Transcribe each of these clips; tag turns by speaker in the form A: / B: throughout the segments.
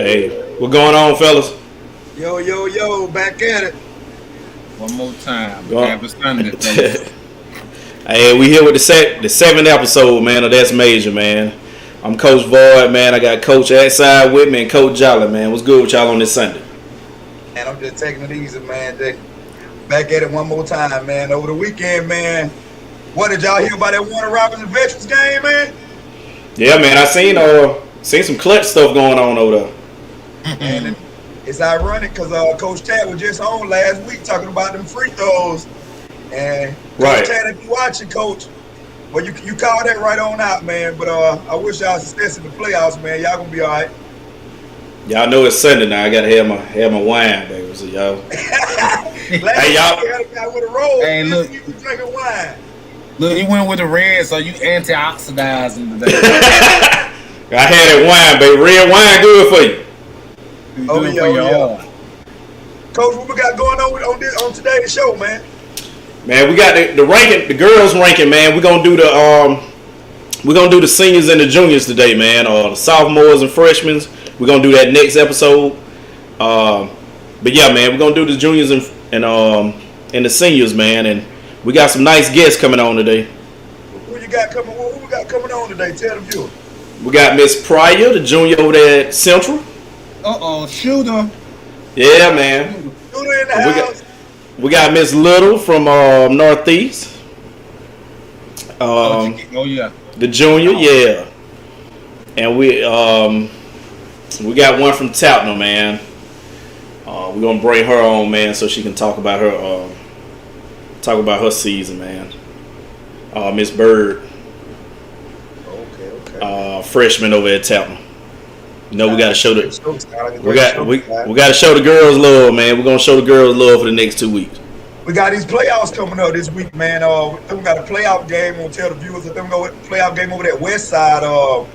A: Hey, what going on, fellas?
B: Yo, yo, yo, back at it.
C: One more time.
A: Go-
C: Happy Sunday, fellas.
A: Hey, we here with the seventh episode, man, of Datz Major, man. I'm Coach Void, man. I got Coach Outside with me and Coach Jolly, man. What's good with y'all on this Sunday?
B: And I'm just taking it easy, man. Back at it one more time, man. Over the weekend, man. What did y'all hear about that Warner Robinson Veterans game, man?
A: Yeah, man. I seen some clutch stuff going on over there.
B: And it's ironic because Coach Tad was just on last week talking about them free throws. And
A: Right.
B: Coach Tad, if you watching, Coach, well, you called that right on out, man. But I wish y'all success in the playoffs, man. Y'all gonna be all right.
A: Y'all know it's Sunday now. I gotta have my wine, baby. So y'all.
B: Hey,
A: y'all.
B: You had a guy with a roll.
C: Hey, look.
B: You drinking wine.
C: Look, you went with the red, so you antioxidizing today.
A: I had that wine, baby. Red wine good for you.
B: Oh,
C: Good
B: yeah,
C: for your
B: yeah.
C: arm.
B: Coach, what we got going on today's show, man?
A: Man, we got the ranking, the girls ranking, man. We're gonna do the seniors and the juniors today, man. The sophomores and freshmen. We're gonna do that next episode. But yeah, man, we're gonna do the juniors and the seniors, man. And we got some nice guests coming on today.
B: Who we got coming on today? Tell the viewers.
A: We got Miss Pryor, the junior over there at Central.
C: Shooter.
A: Yeah, man.
B: Shooter in the house.
A: We got Miss Little from Northeast.
C: Yeah.
A: The junior, yeah. And we got one from Tapton, man. We're gonna bring her on, man, so she can talk about her season, man. Miss Bird,
B: Okay.
A: freshman over at Tapton. You know, we gotta show the we
B: we
A: gotta show the girls love, man. We're gonna show the girls love for the next 2 weeks.
B: got these playoffs coming up this week, man. We got a playoff game. We'll tell the viewers that we go with playoff game over that West Side. A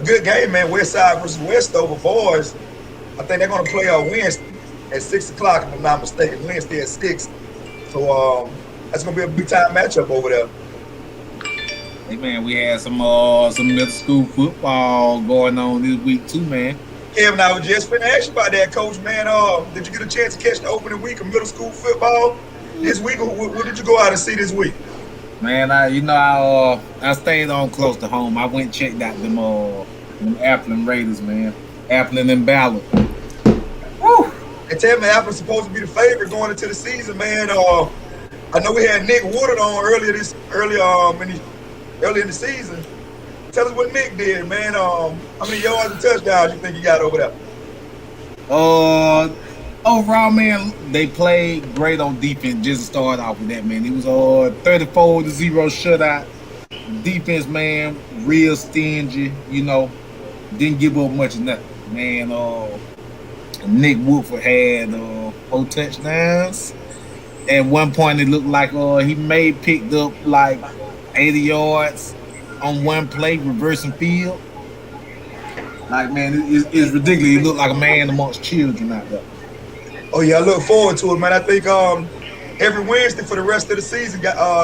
B: good game, man. West Side versus Westover boys. I think they're gonna play Wednesday at 6:00, if I'm not mistaken. Wednesday at 6. So that's gonna be a big time matchup over there.
C: Hey, man, we had some middle school football going on this week too, man.
B: Kevin, I was just finna ask you about that, Coach, man. Did you get a chance to catch the opening week of middle school football this week? What did you go out and see this week?
C: Man, I stayed on close to home. I went and checked out them Appleton Raiders, man. Appleton and Ballard. Woo!
B: They tell me Apple's supposed to be the favorite going into the season, man. I know we had Nick Woodard on earlier in the season. Tell us what Nick did, man. How many yards and touchdowns you think he got over there?
C: Overall, man, they played great on defense. Just to start off with that, man. It was 34-0 shutout. Defense, man, real stingy. You know, didn't give up much of nothing, man. Nick Woodford had 4 touchdowns. At one point, it looked like he may picked up like 80 yards on one play, reversing field. Like, man, it's ridiculous. He looked like a man amongst children out there.
B: Oh yeah, I look forward to it, man. I think every Wednesday for the rest of the season,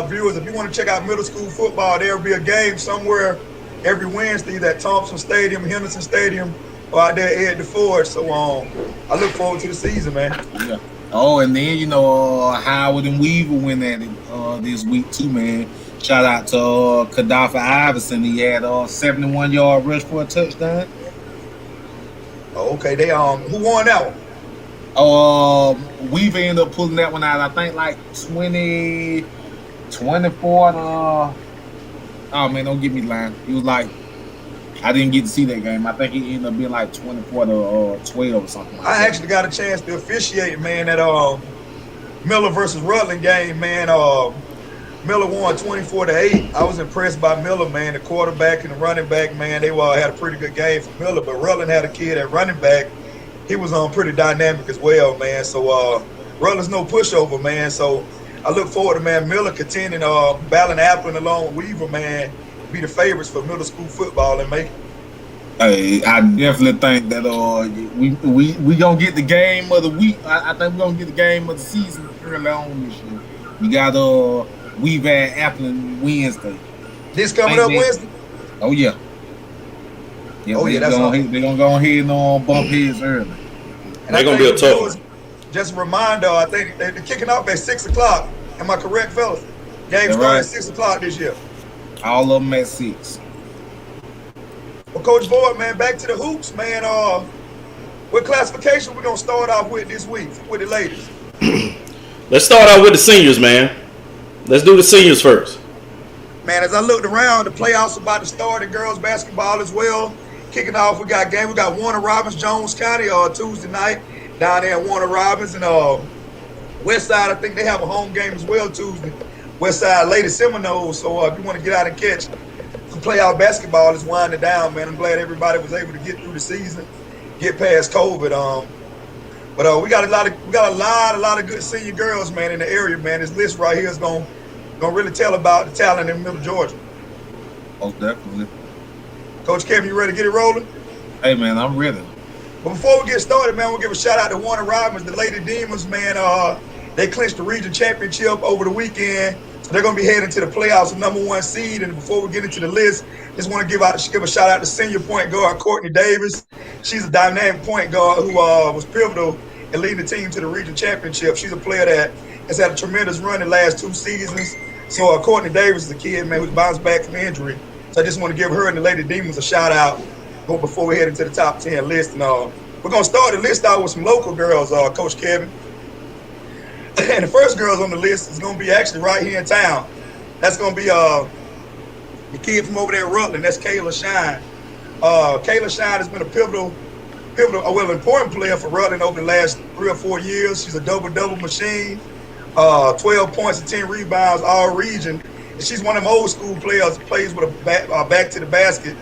B: viewers, if you want to check out middle school football, there'll be a game somewhere every Wednesday at Thompson Stadium, Henderson Stadium, or out there at the Ford. So I look forward to the season, man.
C: Yeah. Oh, and then Howard and Weaver went at it this week too, man. Shout out to Kaddafi Iverson. He had 71-yard rush for a touchdown.
B: Oh, okay, they who won that one?
C: Weaver ended up pulling that one out. I think like 24 to. Oh man, don't get me lying. It was like I didn't get to see that game. I think it ended up being like 24 to 12 or something. Like
B: I actually got a chance to officiate, man, that Miller versus Rutland game, man. Miller won 24-8. I was impressed by Miller, man. The quarterback and the running back, man, they had a pretty good game for Miller. But Rutland had a kid at running back. He was pretty dynamic as well, man. So Rutland's no pushover, man. So I look forward to, man, Miller contending, battling Appleton along with Weaver, man, be the favorites for middle school football and make it.
C: Hey, I definitely think that we gonna get the game of the week. I think we're gonna get the game of the season early on this year. We got We've had Appleton Wednesday.
B: This coming up Wednesday?
C: Oh yeah. Yeah,
B: Oh, yeah, that's awesome.
C: they're gonna go ahead and bump heads early.
B: And
A: They're
B: I
A: gonna
B: think
A: be a
B: the
A: tough
B: viewers,
A: one.
B: just a reminder, I think they're kicking off at 6 o'clock. Am I correct, fellas? Game
C: That
B: started at
C: right?
B: 6 o'clock this year.
C: All of them at 6.
B: Well, Coach Boyd, man, back to the hoops, man. What classification we gonna start off with this week with the ladies?
A: Let's start out with the seniors, man. Let's do the seniors first.
B: Man, as I looked around, the playoffs about to start in girls basketball as well. Kicking off, we got Warner Robins, Jones County, Tuesday night down there in Warner Robins, and West Side. I think they have a home game as well Tuesday. West Side Lady Seminoles. So if you want to get out and catch some playoff basketball, it's winding down, man. I'm glad everybody was able to get through the season, get past COVID. But we got a lot of good senior girls, man, in the area, man. This list right here is gonna really tell about the talent in Middle Georgia.
C: Most definitely.
B: Coach Kevin, you ready to get it rolling?
C: Hey man, I'm ready.
B: But before we get started, man, we'll give a shout out to Warner Robins, the Lady Demons, man. They clinched the region championship over the weekend. So they're going to be heading to the playoffs, the #1 seed. And before we get into the list, just want to give a shout out to senior point guard Courtney Davis. She's a dynamic point guard who was pivotal in leading the team to the region championship. She's a player that has had a tremendous run in the last 2 seasons. So Courtney Davis is a kid, man, who's bounced back from injury. So I just want to give her and the Lady Demons a shout out before we head into the top 10 list. And we're going to start the list out with some local girls, Coach Kevin. And the first girls on the list is going to be actually right here in town. That's going to be the kid from over there in Rutland. That's Kayla Shine. Kayla Shine has been a important player for Rutland over the last 3 or 4 years. She's a double-double machine, 12 points and 10 rebounds all region. And she's one of them old school players that plays with a back to the basket.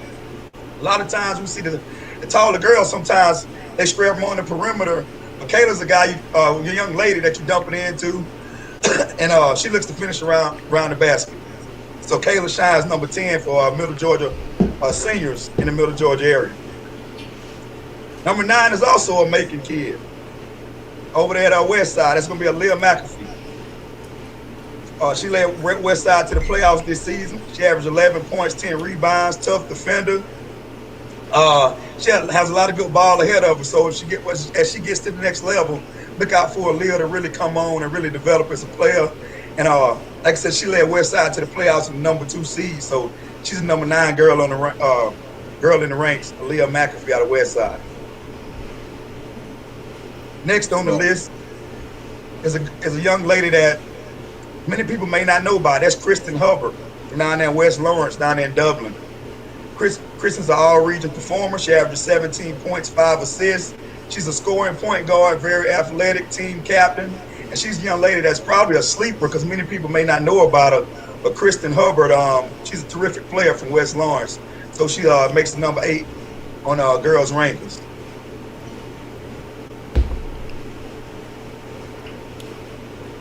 B: A lot of times we see the taller girls, sometimes they scrap on the perimeter. But Kayla's a guy, a young lady that you're dumping into, and she looks to finish around the basket. So Kayla Shines number 10 for Middle Georgia seniors in the Middle Georgia area. Number 9 is also a Macon kid. Over there at our west side, that's going to be Leah McAfee. She led West Side to the playoffs this season. She averaged 11 points, 10 rebounds, tough defender. She has a lot of good ball ahead of her, so as she gets to the next level, look out for Leah to really come on and really develop as a player. And like I said, she led West Side to the playoffs in the #2 seed, so she's a number 9 girl in the ranks, Leah McAfee out of West Side. Next on the list is a young lady that many people may not know about. That's Kristen Hubbard from down there in West Lawrence, down there in Dublin. Kristen's an all-region performer. She averages 17 points, 5 assists. She's a scoring point guard, very athletic, team captain. And she's a young lady that's probably a sleeper because many people may not know about her. But Kristen Hubbard, she's a terrific player from West Lawrence. So she makes the number 8 on girls' rankings.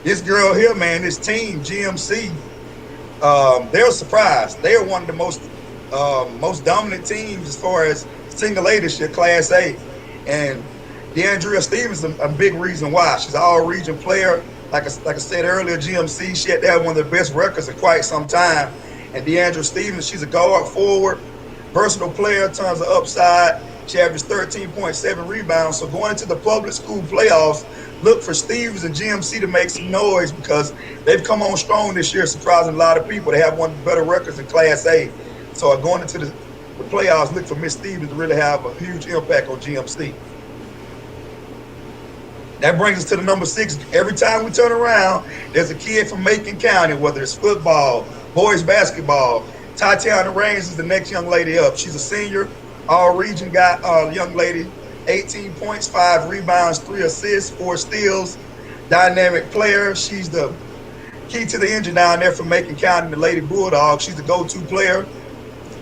B: This girl here, man, this team, GMC, they're a surprise. They are one of the most dominant teams as far as single A this year, Class A. And DeAndrea Stevens is a big reason why. She's an all-region player. Like I said earlier, GMC, she had to have one of the best records in quite some time. And DeAndrea Stevens, she's a guard forward, versatile player, tons of upside. She averages 13.7 rebounds. So going into the public school playoffs, look for Stevens and GMC to make some noise because they've come on strong this year, surprising a lot of people. They have one of the better records in Class A. So going into the playoffs, look for Miss Stevens to really have a huge impact on GMC. That brings us to the number 6. Every time we turn around, there's a kid from Macon County, whether it's football, boys basketball. Tatiana Raines is the next young lady up. She's a senior, all-region young lady, 18 points, 5 rebounds, 3 assists, 4 steals. Dynamic player. She's the key to the engine down there from Macon County, the Lady Bulldogs. She's a go-to player.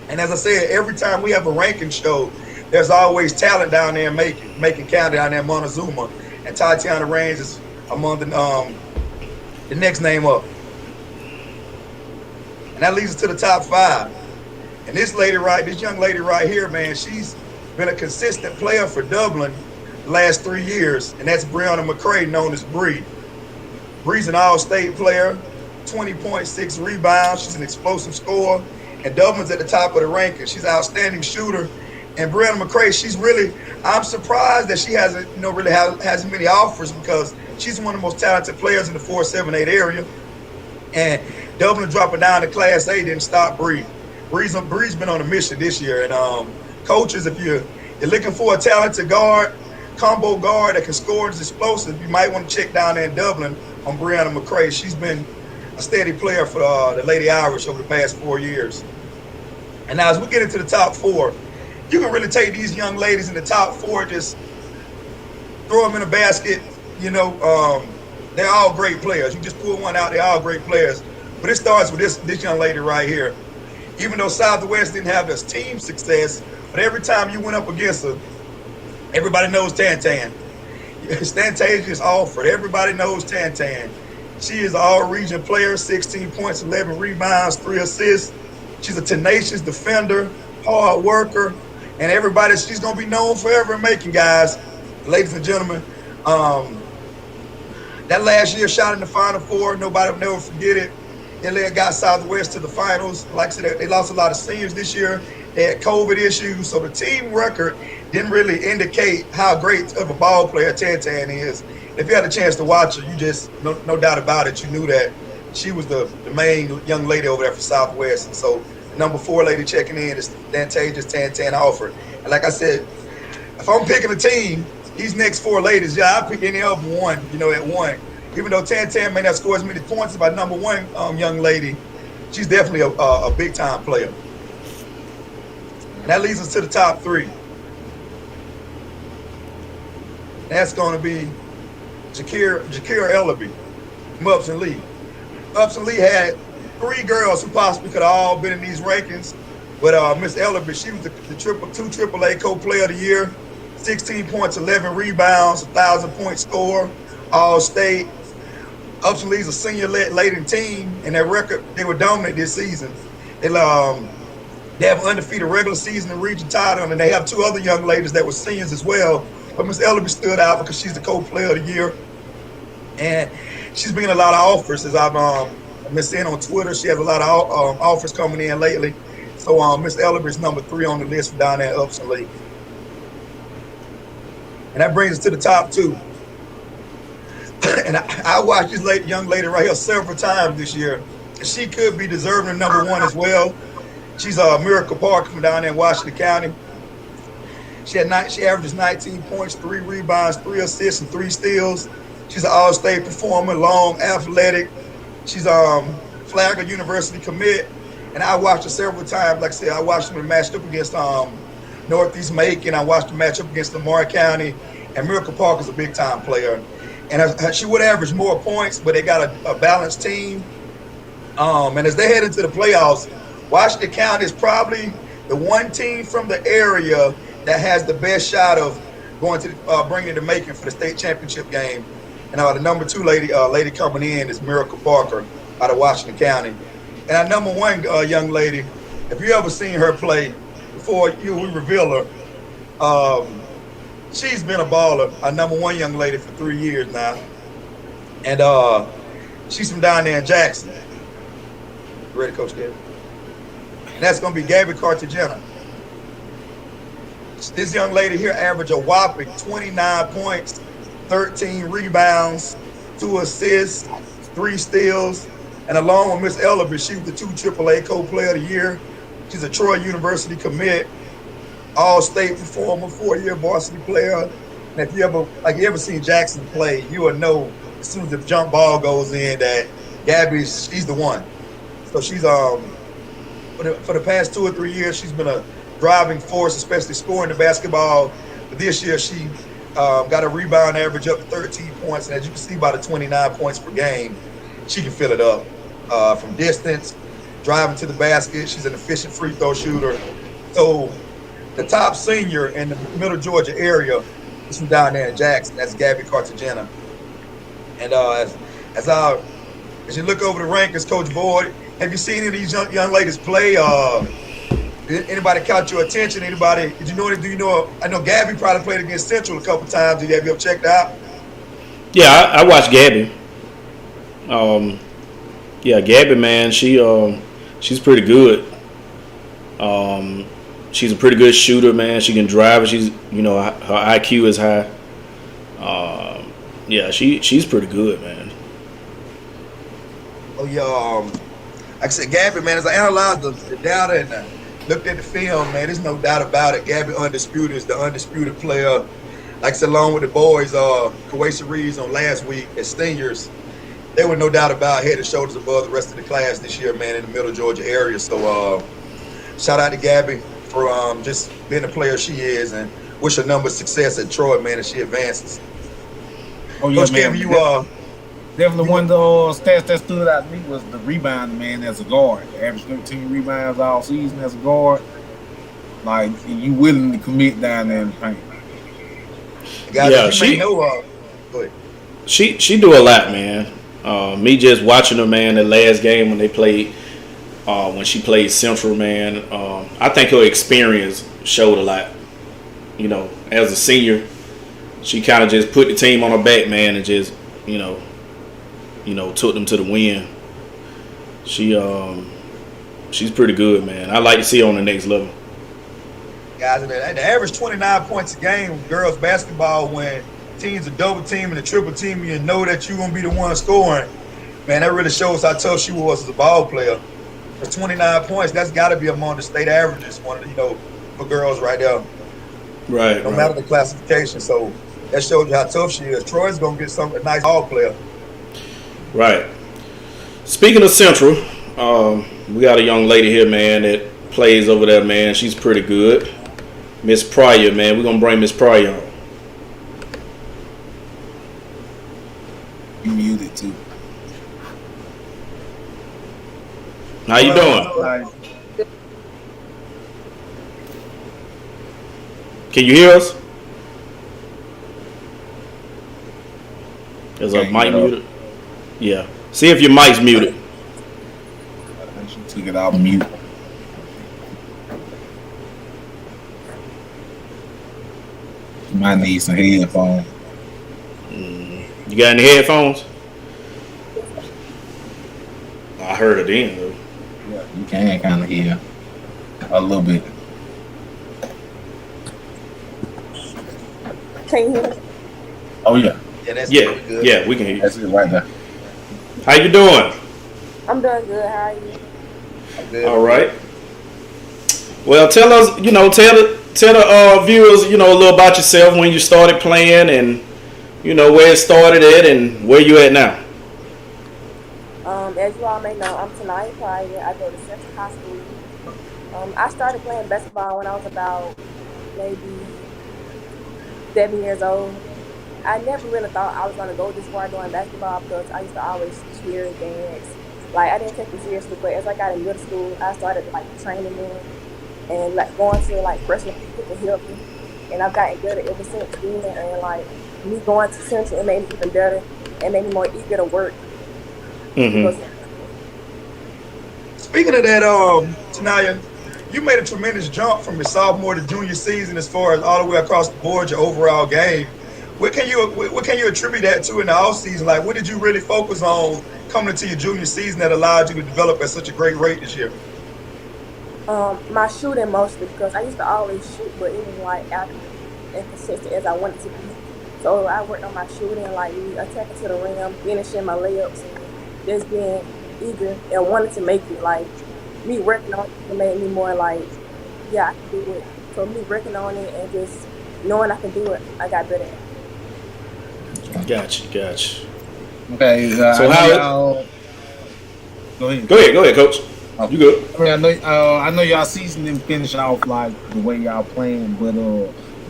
B: And as I said, every time we have a ranking show, there's always talent down there in Macon County, down there in Montezuma. And Tatiana Raines is among the next name up. And that leads us to the top 5. And this young lady right here, man, she's been a consistent player for Dublin the last 3 years, and that's Brianna McCray, known as Bree. Bree's an all-state player, 20.6 rebounds. She's an explosive scorer, and Dublin's at the top of the ranking. She's an outstanding shooter, And Brianna McCray, I'm surprised that she hasn't, really has many offers because she's one of the most talented players in the 4-7-8 area. And Dublin dropping down to Class A didn't stop Bree. Bree's been on a mission this year. And coaches, if you're looking for a talented guard, combo guard that can score and is explosive, you might want to check down there in Dublin on Brianna McCray. She's been a steady player for the Lady Irish over the past 4 years. And now as we get into the top 4, you can really take these young ladies in the top 4, just throw them in a basket. They're all great players. You just pull one out, they're all great players. But it starts with this young lady right here. Even though Southwest didn't have this team success, but every time you went up against her, everybody knows Tan. Stantasia is offered. Everybody knows Tan. She is an all-region player, 16 points, 11 rebounds, 3 assists. She's a tenacious defender, hard worker, and she's going to be known forever in Macon, guys. Ladies and gentlemen, that last year shot in the Final Four, nobody will never forget it. They got Southwest to the finals. Like I said, they lost a lot of seniors this year. They had COVID issues, so the team record didn't really indicate how great of a ball player Tan is. If you had a chance to watch her, you just, no doubt about it, you knew that she was the main young lady over there for Southwest. And so the number 4 lady checking in is Stantasia Tan Alford. And like I said, if I'm picking a team, these next 4 ladies, I'll pick any of them one, at 1. Even though Tan may not score as many points as my number 1 young lady, she's definitely a big-time player. And that leads us to the top 3. That's going to be Jakira Ellaby from Upson Lee. Upson Lee had 3 girls who possibly could have all been in these rankings. But Miss Ellaby, she was the two AAA co-player of the year, 16 points, 11 rebounds, 1,000-point score, all-state. Upson Lee's a senior-laden team, and their record, they were dominant this season. They have an undefeated regular season and region title, and they have 2 other young ladies that were seniors as well. But Miss Ellaby stood out because she's the co-player of the year. And she's been getting a lot of offers as I've been seeing on Twitter. She has a lot of offers coming in lately. So Miss Ellaby is number 3 on the list down there at Upson Lee. And that brings us to the top 2. And I watched this young lady right here several times this year. She could be deserving of number 1 as well. She's Miracle Parker from down there in Washington County. She averages 19 points, 3 rebounds, 3 assists, and 3 steals. She's an all-state performer, long, athletic. She's Flagler University commit. And I watched her several times. Like I said, I watched her matched up against Northeast Macon. I watched her match up against Lamar County. And Miracle Parker's a big-time player. And she would average more points, but they got a balanced team. And as they head into the playoffs, Washington County is probably the one team from the area that has the best shot of going to bringing it to Macon for the state championship game. And the number 2 lady coming in is Miracle Parker out of Washington County. And our number 1 young lady, if you ever seen her play before we reveal her, she's been a baller. Our number 1 young lady for 3 years now. And she's from down there in Jackson. Ready, Coach Gabby? And that's going to be Gabby Cartagena. This young lady here averaged a whopping 29 points, 13 rebounds, 2 assists, 3 steals. And along with Miss Ellaby, she was the 2 AAA co-player of the year. She's a Troy University commit, all-state performer, 4-year varsity player. And if you ever seen Jackson play, you will know as soon as the jump ball goes in that she's the one. So she's for the past 2 or 3 years, she's been a driving force, especially scoring the basketball. But this year, she got a rebound average up to 13 points. And as you can see by the 29 points per game, she can fill it up from distance, driving to the basket. She's an efficient free throw shooter. So the top senior in the Middle Georgia area is from down there in Jackson. That's Gabby Cartagena. And as you look over the rankings, Coach Boyd, have you seen any of these young ladies play? Did anybody caught your attention? Anybody? Do you know? I know Gabby probably played against Central a couple times. Have you ever checked out?
A: Yeah, I watched Gabby. Yeah, Gabby, man, she's pretty good. She's a pretty good shooter, man. She can drive. She's, her IQ is high. Yeah, she's pretty good, man.
B: Oh yeah, like I said, Gabby, man, as I analyzed the data and looked at the film, man, there's no doubt about it. Gabby Undisputed is the undisputed player. Like I said, along with the boys, Kawasa Reeves on last week as seniors, they were no doubt about head and shoulders above the rest of the class this year, man, in the middle Georgia area. So shout out to Gabby for just being the player she is, and wish her number of success at Troy, man, as she advances.
C: Oh yeah,
B: Coach
C: man.
B: Kevin,
C: Definitely one of the stats that stood out to me was the rebound, man, as a guard. Average 13 rebounds all season as a guard. Like, you willing to commit down there in the paint.
B: guys,
A: Yeah,
B: go ahead.
A: She do a lot, man. Me just watching her, man, the last game when they played, when she played Central, man. I think her experience showed a lot. As a senior, she kind of just put the team on her back, man, and just, took them to the win. She's pretty good, man. I like to see her on the next level.
B: Guys, the average 29 points a game with girls basketball when teams are double teaming and triple teaming, you know that you're going to be the one scoring. Man, that really shows how tough she was as a ball player. For 29 points, that's got to be among the state averages, for girls right there.
A: Right.
B: No matter the classification. So that shows you how tough she is. Troy's going to get a nice ball player.
A: Right. Speaking of Central, we got a young lady here, man, that plays over there, man. She's pretty good. Miss Pryor, man. We're going to bring Miss Pryor on.
C: You muted too.
A: How you doing? Can you hear us? Is our mic muted? Yeah. See if your mic's muted.
C: I think she took it out of mute. You might need some headphones.
A: You got any headphones? I heard it then, though.
C: Yeah, you can kind of hear a little bit.
D: Can you hear me?
C: Oh yeah,
B: Yeah, that's
A: Yeah,
B: pretty good.
A: yeah, we can hear you.
C: that's it right there.
A: How you doing?
D: I'm doing good. How are you?
B: I'm good.
A: All right. Well, tell us, tell the viewers, a little about yourself, when you started playing, and where it started at, and where you at now.
D: As you all may know, I'm Tanaya Pryor. I go to Central High School. I started playing basketball when I was about maybe 7 years old. I never really thought I was going to go this far doing basketball because I used to always cheer and dance. Like, I didn't take it seriously, but as I got in middle school, I started, training them and, going to, freshman people to help me. And I've gotten better ever since then. And, me going to Central, it made me even better and made me more eager to work.
A: Mm-hmm.
B: Speaking of that, Tanaya, you made a tremendous jump from your sophomore to junior season as far as all the way across the board, your overall game. What can you attribute that to in the offseason? Like, what did you really focus on coming into your junior season that allowed you to develop at such a great rate this year?
D: My shooting mostly, because I used to always shoot, but it was accurate and consistent as I wanted to be. So I worked on my shooting, me attacking to the rim, finishing my layups, and just being eager and wanting to make it. Me working on it made me more I can do it. So me working on it and just knowing I can do it, I got better at it.
A: Gotcha.
C: Okay,
A: So
C: go ahead.
A: Go ahead, Coach. You good?
C: I know y'all season didn't finish off the way y'all playing, but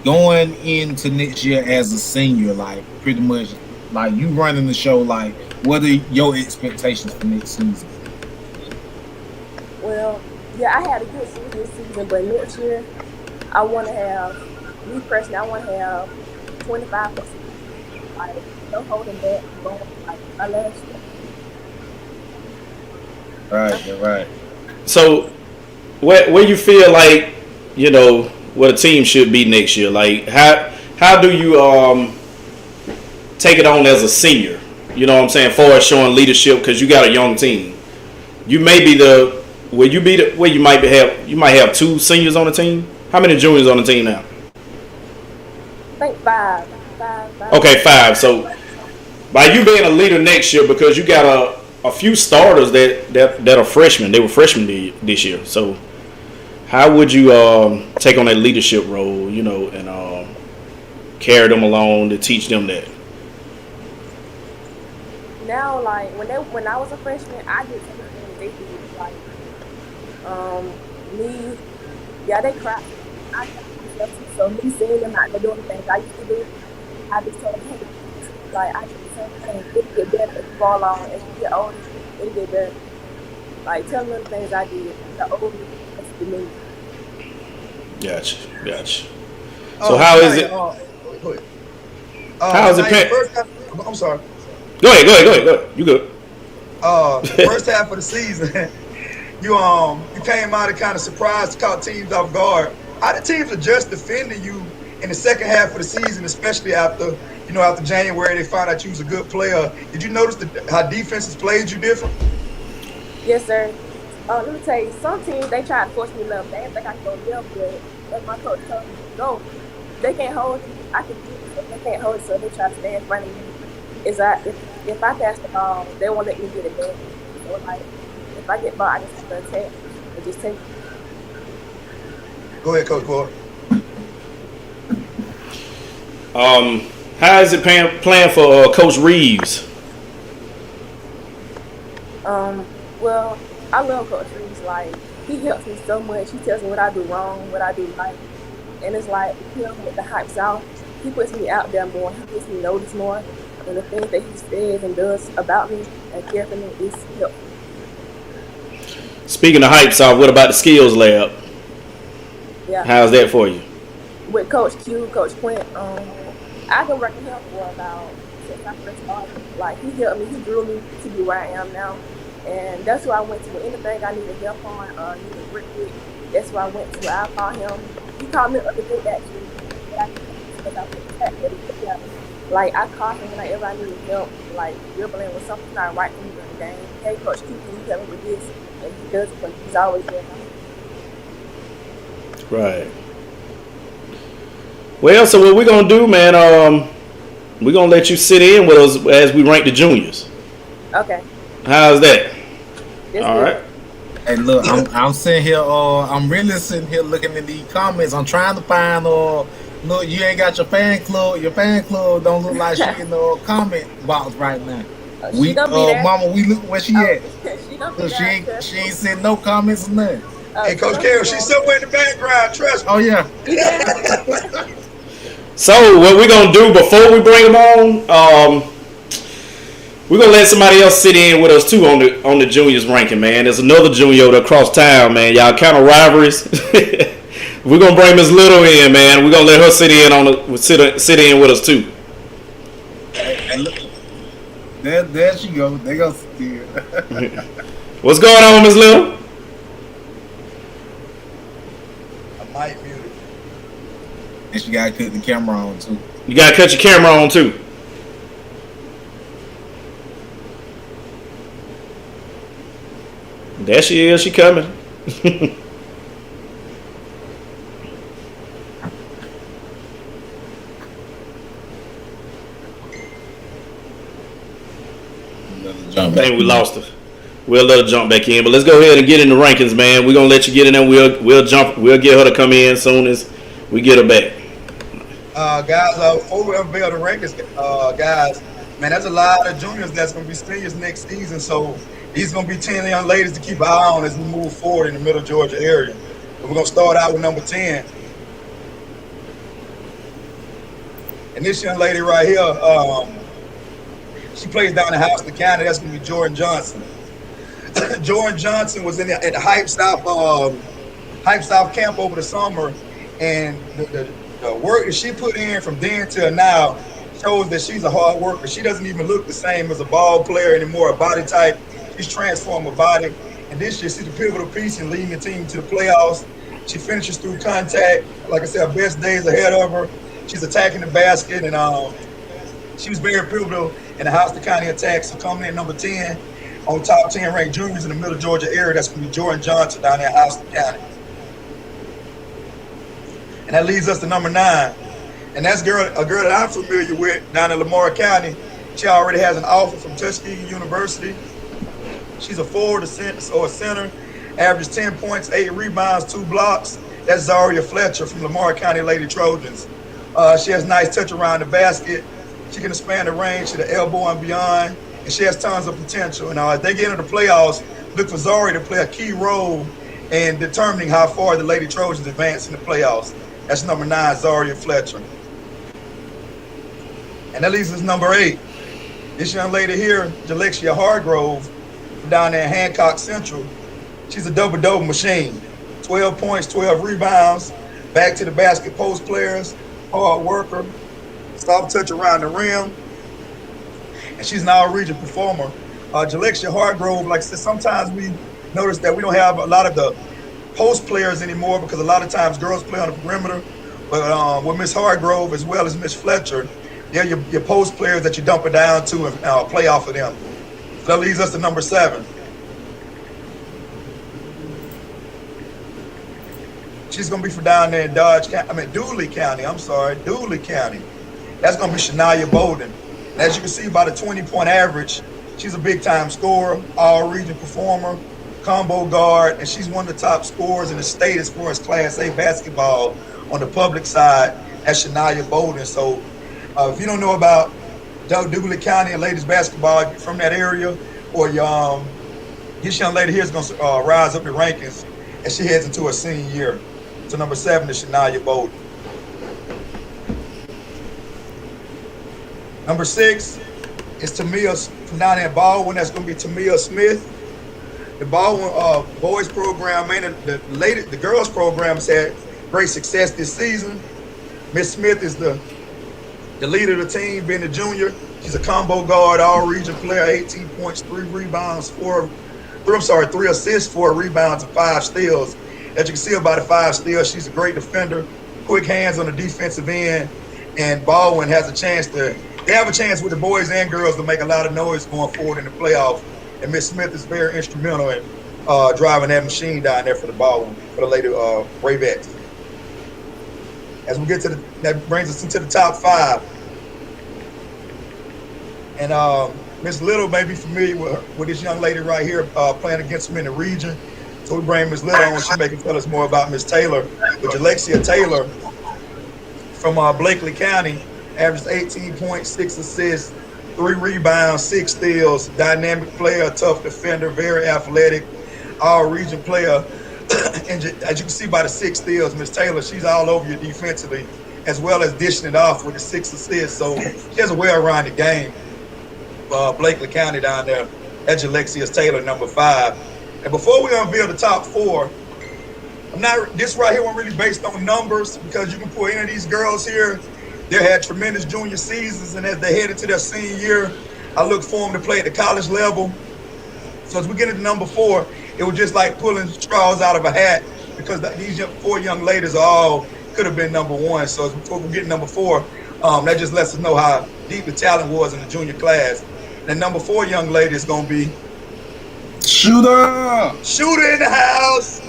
C: going into next year as a senior, pretty much, you running the show, what are your expectations for next season?
D: Well, yeah, I had a good season this season, but next year, I want to have, me personally, I want to have 25%. No holding back, going my last year.
C: Right.
A: So, where you feel what a team should be next year? How do you take it on as a senior? You know what I'm saying? For showing leadership, because you got a young team. You may be the will you be where you might have two seniors on the team? How many juniors on the team now?
D: I think five. Five.
A: Okay, five. So by you being a leader next year, because you got a few starters that are freshmen. They were freshmen this year. So how would you take on that leadership role, and carry them along to teach them that?
D: Now, like when I was a freshman, I did some of the things they did. Like me, yeah, they cried. I got myself too. So me seeing them out there doing the things I used to do, I just told them, hey, like I do the same thing. It'll get better as you fall on, as you get older, it'll get better. Like telling them the things I did, the older that's the me.
A: Gotcha. So how is it?
B: Go ahead.
A: How is it?
B: I'm sorry.
A: Go ahead. You good?
B: First half of the season, you came out and kind of surprised, caught teams off guard. How did teams adjust defending you in the second half of the season, especially after January they found out you was a good player? Did you notice how defenses played you different?
D: Yes, sir. Let me tell you, some teams they try to force me to love. They think I can go left, but as my coach told me, no, they can't hold you. I can do it, but they can't hold it, so they try to stand in front of me. If I pass the ball, they won't let me get it back. So like, if I get the ball, I just have to attack and just take it.
B: Go ahead, Coach Boy.
A: How is it playing for Coach Reeves?
D: Well, I love Coach Reeves. Like, he helps me so much. He tells me what I do wrong, what I do right. And it's like, him with the hype south, he puts me out there more. He gets me noticed more. And the things that he says and does about me and care for me is helpful.
A: Speaking of hype south, what about the skills lab?
D: Yeah.
A: How's that for you?
D: With Coach Q, Coach Quint, I've been working him for about since I first started. Like, he helped me, he grew me to be where I am now. And that's who I went to. Anything I needed help on, needed work with, that's who I went to. I called him. He called me the other day, actually. Because I was attacked that he took me. Like, I called him whenever I needed help, like, dribbling with something not right for me during the game. Hey, Coach Q, can you help me with this? And he does it, but he's always there now.
A: Right. Well, so what we're going to do, man, we're going to let you sit in with us as we rank the juniors.
D: Okay.
A: How's that?
D: That's
A: all
D: good.
A: right.
C: Hey, look, I'm sitting here. I'm really sitting here looking at these comments. I'm trying to find. Look, you ain't got your fan club. Your fan club don't look like she in the comment box right now.
D: She gonna be there.
C: Mama, we look where she at.
D: She gonna be
C: Look,
D: there.
C: she ain't sending no comments or nothing.
B: Hey, Coach Carroll, she's somewhere in the background. Trust me.
C: Oh yeah.
A: So what we're going to do before we bring them on, we're going to let somebody else sit in with us too on the juniors ranking, man. There's another junior across town, man. Y'all kind of rivalries. We're going to bring Miss Little in, man. We're going to let her sit in with us too.
C: And look, there she goes. There goes Steer.
A: What's going on, Miss Little?
B: I might mute it.
C: And she gotta cut the camera on too.
A: You got to cut your camera on too. There she is. She coming. I think we lost her. We'll let her jump back in, but let's go ahead and get in the rankings, man. We're gonna let you get in there. We'll get her to come in as soon as we get her back.
B: Guys, before we unveil the rankings, guys, man, there's a lot of juniors that's gonna be seniors next season. So these gonna be 10 young ladies to keep an eye on as we move forward in the Middle Georgia area. But we're gonna start out with number 10. And this young lady right here, she plays down in Houston County. That's gonna be Jordan Johnson. Jordan Johnson was at the Hype South camp over the summer, and the work that she put in from then till now shows that she's a hard worker. She doesn't even look the same as a ball player anymore, a body type. She's transformed her body, and this year she's the pivotal piece in leading the team to the playoffs. She finishes through contact. Like I said, her best days ahead of her. She's attacking the basket, and she was very pivotal in the Houston County attack. So coming in number 10. on top 10 ranked juniors in the Middle Georgia area. That's going to be Jordan Johnson down there in Houston County. And that leads us to number 9. And that's a girl that I'm familiar with down in Lamar County. She already has an offer from Tuskegee University. She's a forward or a center, averaged 10 points, 8 rebounds, 2 blocks. That's Zaria Fletcher from Lamar County Lady Trojans. She has nice touch around the basket. She can expand the range to the elbow and beyond, and she has tons of potential. And if they get into the playoffs, look for Zaria to play a key role in determining how far the Lady Trojans advance in the playoffs. That's number 9, Zaria Fletcher. And that leaves us number 8. This young lady here, Jalexia Hargrove, from down there in Hancock Central. She's a double-double machine. 12 points, 12 rebounds, back to the basket post players, hard worker, soft touch around the rim, and she's an all-region performer. Jalexia Hargrove, like I said, sometimes we notice that we don't have a lot of the post players anymore because a lot of times girls play on the perimeter. But with Miss Hargrove as well as Miss Fletcher, they're your post players that you dump it down to and play off of them. So that leads us to number 7. She's going to be from down there in Dooley County. Dooley County. That's going to be Shania Bolden. And as you can see by the 20-point average, she's a big-time scorer, all-region performer, combo guard, and she's one of the top scorers in the state as far as Class A basketball on the public side. That's Shania Bolden. So if you don't know about Dooley County and ladies basketball from that area, or this young lady here is going to rise up the rankings as she heads into her senior year. So number 7 is Shania Bolden. Number 6 is Tamia from down there in Baldwin. That's going to be Tamia Smith. The Baldwin boys program, man, the girls program has had great success this season. Miss Smith is the leader of the team, being a junior. She's a combo guard, all-region player, 18 points, 3 rebounds, 3 assists, 4 rebounds, and 5 steals. As you can see about the 5 steals, she's a great defender, quick hands on the defensive end, and Baldwin has a chance with the boys and girls to make a lot of noise going forward in the playoffs. And Miss Smith is very instrumental in driving that machine down there for the Baldwin, for the Lady Ravettes. As we get to that brings us into the top 5. And Miss Little may be familiar with this young lady right here playing against me in the region. So we bring Miss Little on. She may tell us more about Miss Taylor. But Jalexia Taylor from Blakely County averaged 18 points, 6 assists, 3 rebounds, 6 steals. Dynamic player, tough defender, very athletic, all-region player. And as you can see by the 6 steals, Miss Taylor, she's all over you defensively, as well as dishing it off with the 6 assists. So she has a well-rounded game. Blakely County down there. That's Jalexia Taylor, number 5. And before we unveil the top 4, this right here wasn't really based on numbers, because you can put any of these girls here. They had tremendous junior seasons, and as they head into their senior year, I look for them to play at the college level. So as we get into number 4, it was just like pulling straws out of a hat, because these 4 young ladies all could have been number 1. So as we get number 4, that just lets us know how deep the talent was in the junior class. And number 4 young lady is going to be Shooter in the house.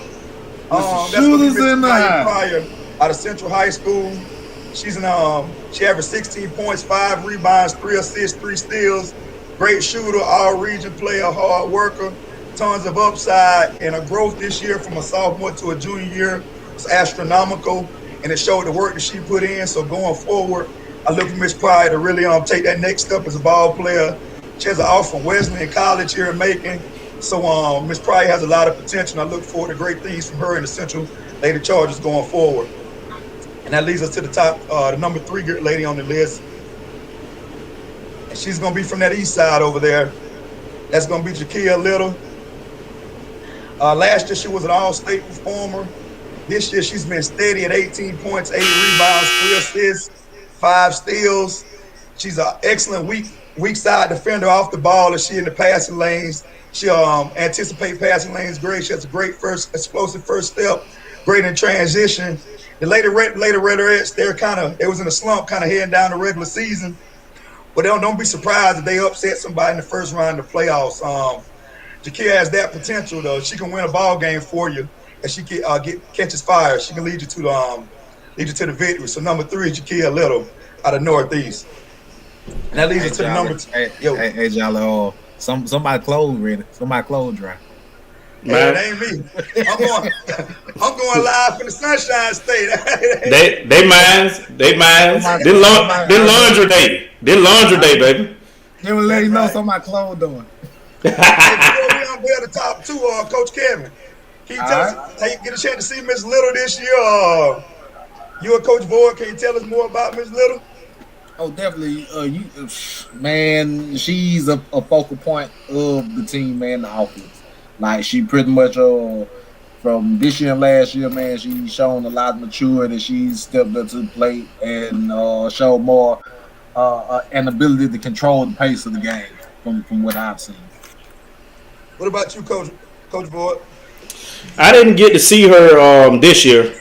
B: That's Shooters in the house. Out of Central High School. She averaged 16 points, 5 rebounds, 3 assists, 3 steals. Great shooter, all-region player, hard worker, tons of upside, and her growth this year from a sophomore to a junior year was astronomical, and it showed the work that she put in. So going forward, I look for Miss Pryor to really take that next step as a ball player. She has an offer from Wesleyan College here in Macon. So Miss Pryor has a lot of potential, and I look forward to great things from her and the Central Lady Chargers going forward. And that leads us to the top, the number 3 lady on the list. And she's going to be from that east side over there. That's going to be Jakia Little. Last year, she was an all-state performer. This year, she's been steady at 18 points, 8 rebounds, 3 assists, 5 steals. She's an excellent weak side defender off the ball as she in the passing lanes. She anticipate passing lanes great. She has a great explosive first step, great in transition. The later Reds, they was in a slump, kind of heading down the regular season. But don't be surprised if they upset somebody in the first round of the playoffs. Jakia has that potential though. She can win a ball game for you, and she can catches fire. She can lead you to the victory. So number 3, Jakia Little out of Northeast, and that leads us to the number 2.
C: Hey, Jolly, somebody clothes ready. Somebody clothes dry.
B: Man, it ain't me. I'm going live from the Sunshine State.
A: They mines. Then laundry day. Then laundry day, baby.
C: They will let you know somebody clothes doing.
B: Hey, before we unveil the top 2, Coach Kevin, can you tell us how you get a chance to see Miss Little this year? You and Coach Boyd, can you tell us more about Miss Little?
C: Oh, definitely. Man, she's a focal point of the team, man, the offense. Like, she pretty much, from this year and last year, man, she's shown a lot of maturity. She's stepped up to the plate and showed more an ability to control the pace of the game from what I've seen.
B: What about you, Coach Boyd?
A: I didn't get to see her this year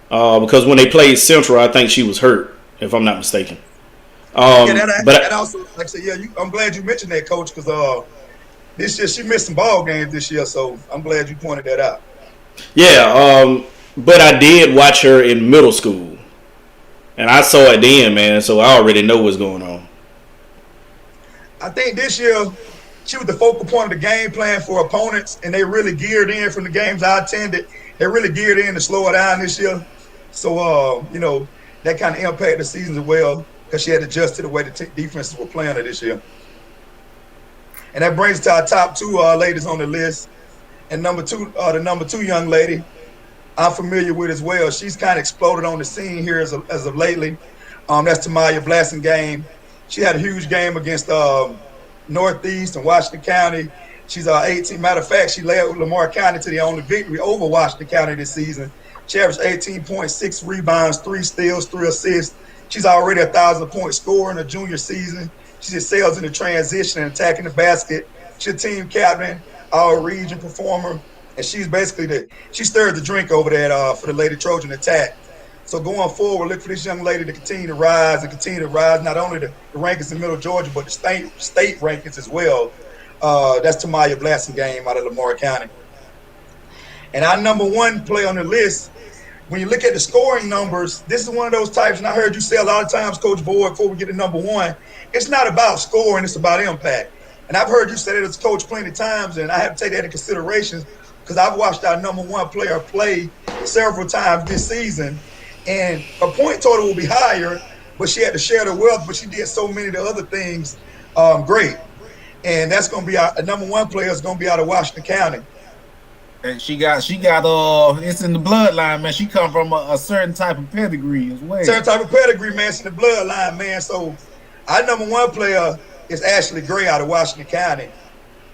A: because when they played Central, I think she was hurt, if I'm not mistaken.
B: That also, like I said, I'm glad you mentioned that, Coach, because this year she missed some ball games this year, so I'm glad you pointed that out.
A: Yeah, but I did watch her in middle school, and I saw it then, man. So I already know what's going on.
B: I think this year she was the focal point of the game plan for opponents, and they really geared in from the games I attended. They really geared in to slow her down this year. So, that kind of impacted the season as well because she had to adjust to the way the defenses were playing her this year. And that brings us to our top 2 ladies on the list. And the number 2 young lady I'm familiar with as well. She's kind of exploded on the scene here as of lately. That's Tamaya Blasingame. She had a huge game against Northeast and Washington County. She's 18. Matter of fact, she led Lamar County to the only victory over Washington County this season. She averaged 18.6 rebounds, 3 steals, 3 assists. She's already a 1,000-point scorer in her junior season. She excels in the transition and attacking the basket. She's a team captain, all-region performer, and she's basically she stirred the drink over there for the Lady Trojan attack. So going forward, look for this young lady to continue to rise not only the rankings in Middle Georgia, but the state rankings as well. That's Tamaya Blasingame out of Lamar County. And our number 1 player on the list, when you look at the scoring numbers, this is one of those types, and I heard you say a lot of times, Coach Boyd, before we get to number 1, it's not about scoring, it's about impact. And I've heard you say that as a coach plenty of times, and I have to take that into consideration because I've watched our number 1 player play several times this season, and her point total will be higher, but she had to share the wealth, but she did so many of the other things great. And that's going to be our number 1 player is going to be out of Washington County.
C: And she got it's in the bloodline, man. She come from a certain type of pedigree as well.
B: Certain type of pedigree, man. It's in the bloodline, man. So our number 1 player is Ashley Gray out of Washington County.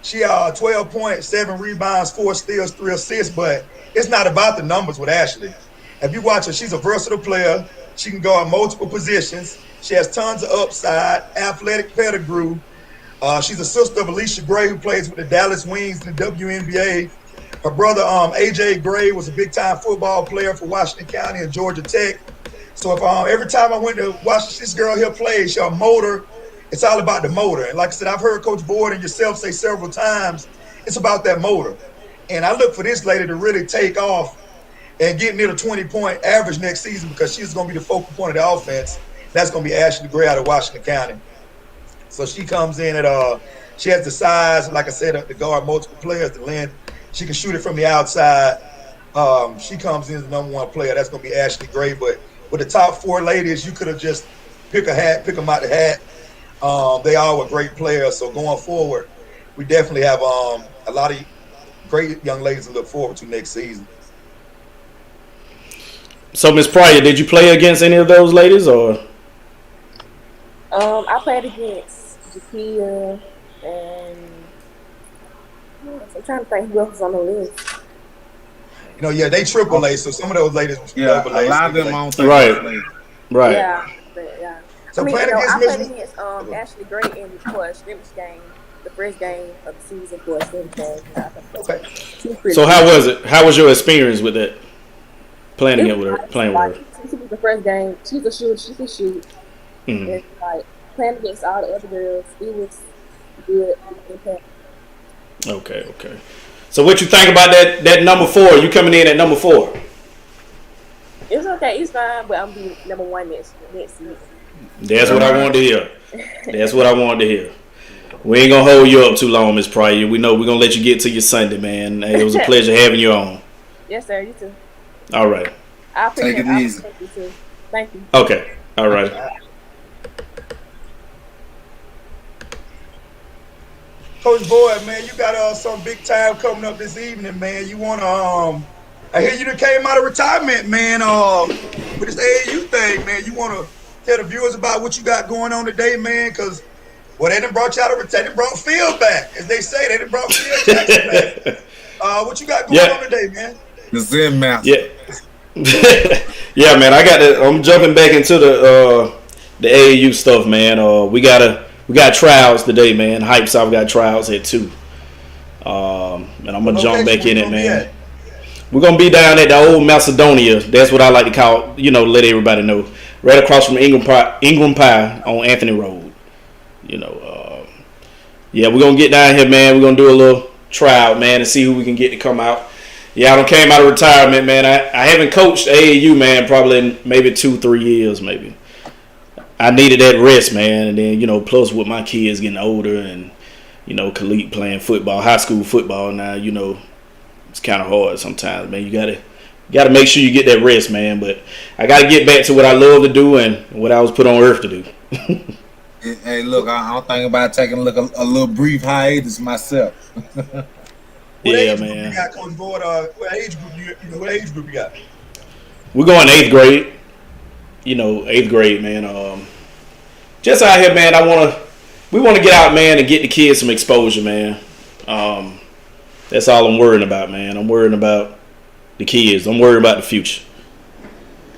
B: She 12 points, 7 rebounds, 4 steals, 3 assists, but it's not about the numbers with Ashley. If you watch her, she's a versatile player. She can go in multiple positions. She has tons of upside, athletic pedigree. She's a sister of Alicia Gray, who plays with the Dallas Wings in the WNBA. Her brother, AJ Gray, was a big-time football player for Washington County and Georgia Tech. So if every time I went to watch this girl here play, she's a motor. It's all about the motor. And like I said, I've heard Coach Boyd and yourself say several times, it's about that motor. And I look for this lady to really take off and get near the 20-point average next season because she's going to be the focal point of the offense. That's going to be Ashley Gray out of Washington County. So she comes in at she has the size, like I said, to guard multiple players, the length. She can shoot it from the outside. She comes in as the number 1 player. That's going to be Ashley Gray. But with the top 4 ladies, you could have just pick them out the hat. They all were great players. So going forward, we definitely have a lot of great young ladies to look forward to next season.
A: So, Ms. Pryor, did you play against any of those ladies, or?
D: I played against Jakia and I'm trying to think who else was on the list.
B: They triple A, so some of those ladies was double A.
C: A lot of them on
A: Right.
D: Yeah.
B: So
D: I
B: played
D: against Ashley Gray in the scrimmage game, the first game of the season for a scrimmage game.
B: Okay.
A: So how was it? How was your experience with that? Playing with her.
D: This was the first game. She's a shooter. She can shoot.
A: Mm-hmm.
D: And playing against all the other girls, it was good.
A: Okay. So what you think about that number 4? You coming in at number 4?
D: It's okay. It's fine, but I'm be number 1 next season.
A: That's what I wanted to hear. That's what I wanted to hear. We ain't gonna hold you up too long, Miss Pryor. We know we're gonna let you get to your Sunday, man. Hey, it was a pleasure having you on.
D: Yes, sir. You too.
A: All right.
D: I appreciate
C: Take it easy.
D: You too. Thank you.
A: Okay. All right.
B: Coach Boyd, man, you got some big time coming up this evening, man. You wanna I hear you done came out of retirement, man. With this AAU thing, man. You wanna tell the viewers about what you got going on today, man? Cause they done brought you out of retirement. They done brought Phil back, as they say. They done brought Phil Jackson back. What you got going on today, man?
C: The Zen Master.
A: Yeah. Yeah, man. I'm jumping back into the AAU stuff, man. We got trials today, man. Hype South got trials at 2. And I'm gonna jump back in it, man. We're gonna be down at the old Macedonia. That's what I like to call, let everybody know. Right across from Ingram Pie on Anthony Road. Yeah, we're gonna get down here, man. We're gonna do a little trial, man, and see who we can get to come out. Yeah, I done came out of retirement, man. I haven't coached AAU, man, probably in maybe 2-3 years, maybe. I needed that rest, man, and then plus with my kids getting older and Khalid playing football, high school football now, it's kind of hard sometimes, man. You gotta make sure you get that rest, man. But I gotta get back to what I love to do and what I was put on earth to do.
C: Hey, look, I'm thinking about taking a little brief hiatus myself.
A: Yeah, man.
B: You got Coach Boyd, what age group you got?
A: We're going 8th grade. 8th grade, man. Just out here, man. We want to get out, man, and get the kids some exposure, man. That's all I'm worrying about, man. I'm worrying about the kids. I'm worried about the future.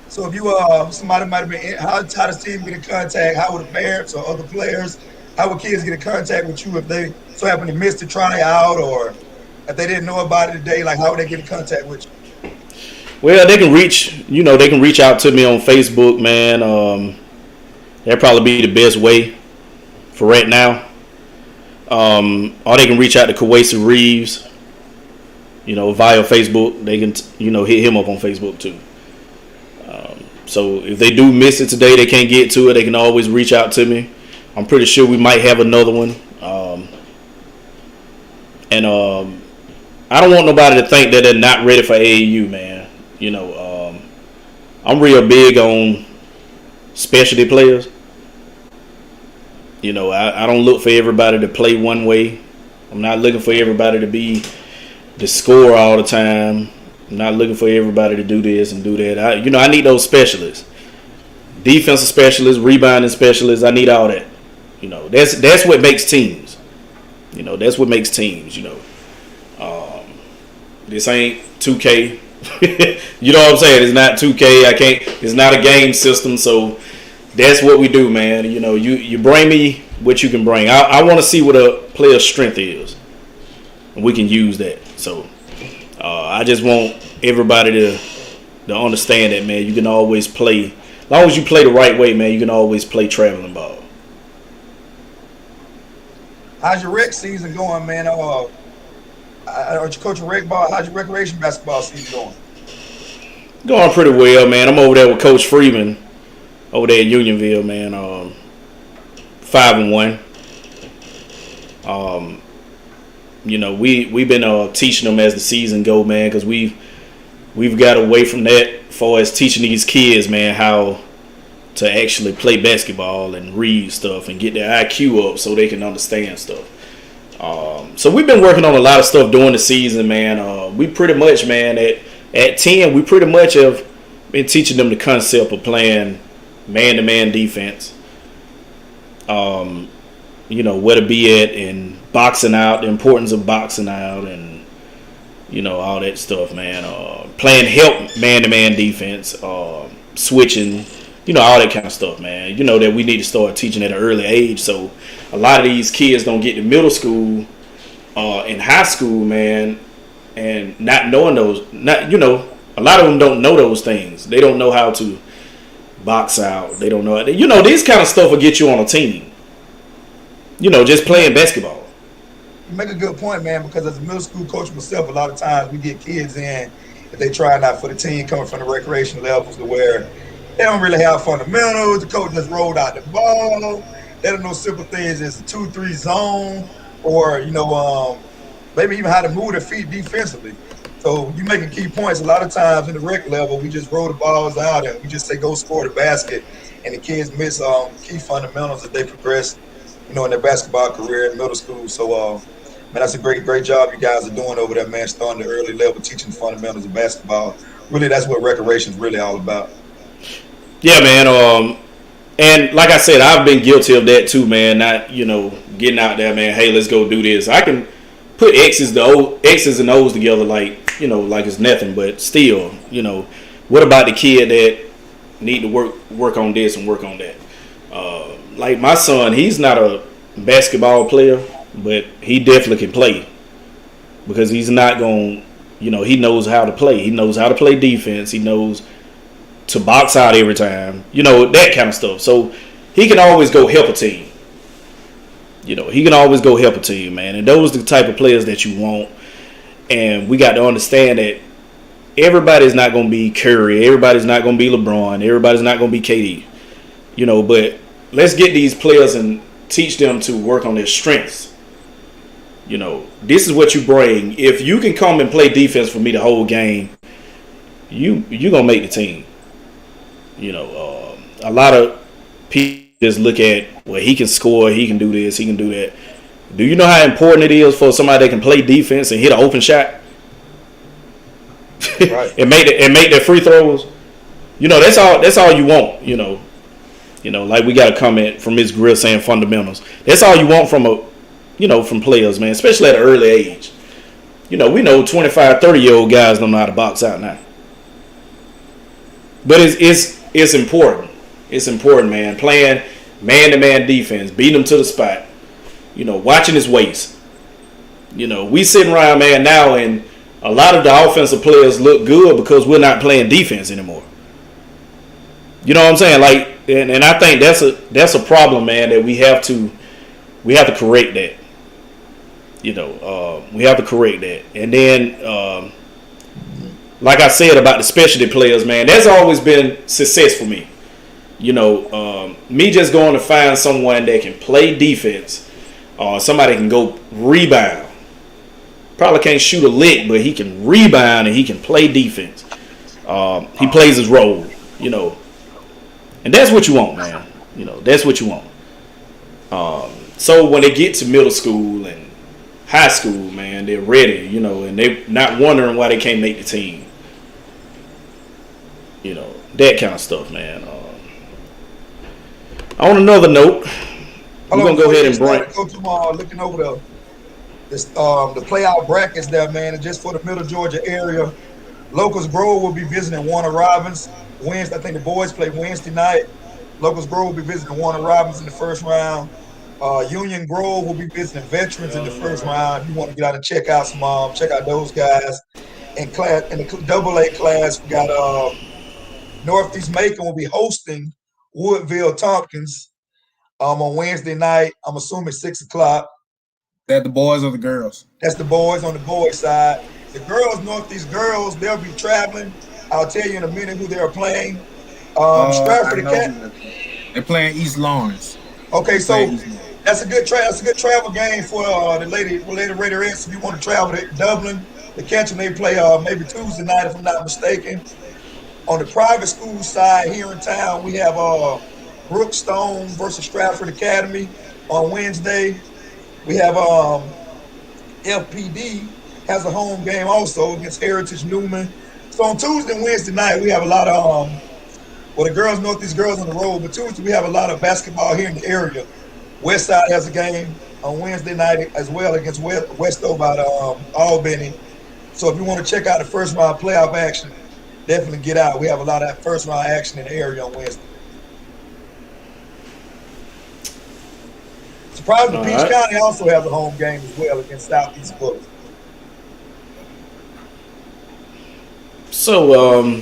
B: So if you somebody might have been, how does the team get in contact? How would the parents or other players, how would kids get in contact with you if they so happen to miss the tryout or if they didn't know about it today? Like, how would they get in contact with you?
A: Well, they can reach out to me on Facebook, man. That'd probably be the best way for right now. Or they can reach out to Kawasi Reeves, via Facebook. They can, hit him up on Facebook too. So if they do miss it today, they can't get to it, they can always reach out to me. I'm pretty sure we might have another one. I don't want nobody to think that they're not ready for AAU, man. I'm real big on specialty players. I don't look for everybody to play one way. I'm not looking for everybody to be the scorer all the time. I'm not looking for everybody to do this and do that. I need those specialists. Defensive specialists, rebounding specialists, I need all that. That's what makes teams. That's what makes teams, This ain't 2K. You know what I'm saying? It's not 2K. It's not a game system, so that's what we do, man. You bring me what you can bring. I want to see what a player's strength is, and we can use that. So I just want everybody to understand that, man. You can always play, as long as you play the right way, man. You can always play traveling ball.
B: How's your rec season going, man? Are you coaching rec ball? How's your recreation basketball season going?
A: Going pretty well, man. I'm over there with Coach Freeman over there at Unionville, man. 5-1. We've been teaching them as the season go, man, because we've got away from that as far as teaching these kids, man, how to actually play basketball and read stuff and get their IQ up so they can understand stuff. So we've been working on a lot of stuff during the season, man. We pretty much, man, at 10, we pretty much have been teaching them the concept of playing man-to-man defense. Where to be at and boxing out, the importance of boxing out and, all that stuff, man. Playing help man-to-man defense, switching, all that kind of stuff, man. That we need to start teaching at an early age. So a lot of these kids don't get to middle school and high school, man, and not knowing those, a lot of them don't know those things. They don't know how to box out. They don't know. These kind of stuff will get you on a team. Just playing basketball.
B: You make a good point, man, because as a middle school coach myself, a lot of times we get kids in that they try out for the team coming from the recreation levels to where they don't really have fundamentals. The coach just rolled out the ball. They don't know simple things as a 2-3 zone or, maybe even how to move their feet defensively. So you making key points. A lot of times in the rec level, we just roll the balls out and we just say go score the basket, and the kids miss key fundamentals as they progress, in their basketball career in middle school. So, man, that's a great job you guys are doing over there, man. Starting the early level, teaching fundamentals of basketball. Really, that's what recreation is really all about.
A: Yeah, man. And like I said, I've been guilty of that too, man. Not getting out there, man. Hey, let's go do this. I can put X's and O's together like it's nothing, but still, what about the kid that need to work on this and work on that? Like my son, he's not a basketball player, but he definitely can play because he's not going. He knows how to play. He knows how to play defense. He knows to box out every time. That kind of stuff. So he can always go help a team. He can always go help a team, man. And those are the type of players that you want. And we got to understand that everybody's not going to be Curry. Everybody's not going to be LeBron. Everybody's not going to be KD. But let's get these players and teach them to work on their strengths. This is what you bring. If you can come and play defense for me the whole game, you're going to make the team. A lot of people just look at, well, he can score, he can do this, he can do that. Do you know how important it is for somebody that can play defense and hit an open shot?
B: Right.
A: and make their free throws? That's all you want, like we got a comment from Ms. Grill saying fundamentals. That's all you want from players, man, especially at an early age. We know 25, 30-year-old guys don't know how to box out now. But it's important. It's important, man. Playing man-to-man defense, beating him to the spot. Watching his waist. We sitting around, man, now, and a lot of the offensive players look good because we're not playing defense anymore. You know what I'm saying? Like, and I think that's a problem, man, that we have to correct that. We have to correct that. And then, like I said about the specialty players, man, that's always been success for me. Me just going to find someone that can play defense, or somebody can go rebound. Probably can't shoot a lick, but he can rebound and he can play defense. He plays his role, and that's what you want, man. That's what you want. So when they get to middle school and high school, man, they're ready, and they're not wondering why they can't make the team. That kind of stuff, man. On another note, we're going to go ahead and break.
B: Coach, looking over the playoff brackets there, man, and just for the Middle Georgia area, Locust Grove will be visiting Warner Robins Wednesday. I think the boys play Wednesday night. Locust Grove will be visiting Warner Robins in the first round. Union Grove will be visiting Veterans in the first round. If you want to get out and check out those guys. In the AA class, we got Northeast Macon will be hosting Woodville Tompkins on Wednesday night. I'm assuming 6:00.
C: That the boys or the girls?
B: That's the boys on the boys side. The girls, Northeast girls, they'll be traveling. I'll tell you in a minute who they're playing. Stratford Academy.
C: They're playing East Lawrence.
B: Okay, so that's a good travel game for the Lady Raiderettes. If you want to travel to Dublin, to catch them, they play maybe Tuesday night, if I'm not mistaken. On the private school side here in town, we have Brookstone versus Stratford Academy on Wednesday. We have FPD has a home game also against Heritage Newman. So on Tuesday and Wednesday night, we have a lot of the girls, Northeast girls on the road, but Tuesday we have a lot of basketball here in the area. West Side has a game on Wednesday night as well against Westover out of Albany. So if you want to check out the first round playoff action, definitely get out. We have a lot of that first round action in the area on Wednesday. Surprisingly, Peach County also has a home game as well against Southeast Bulls.
A: So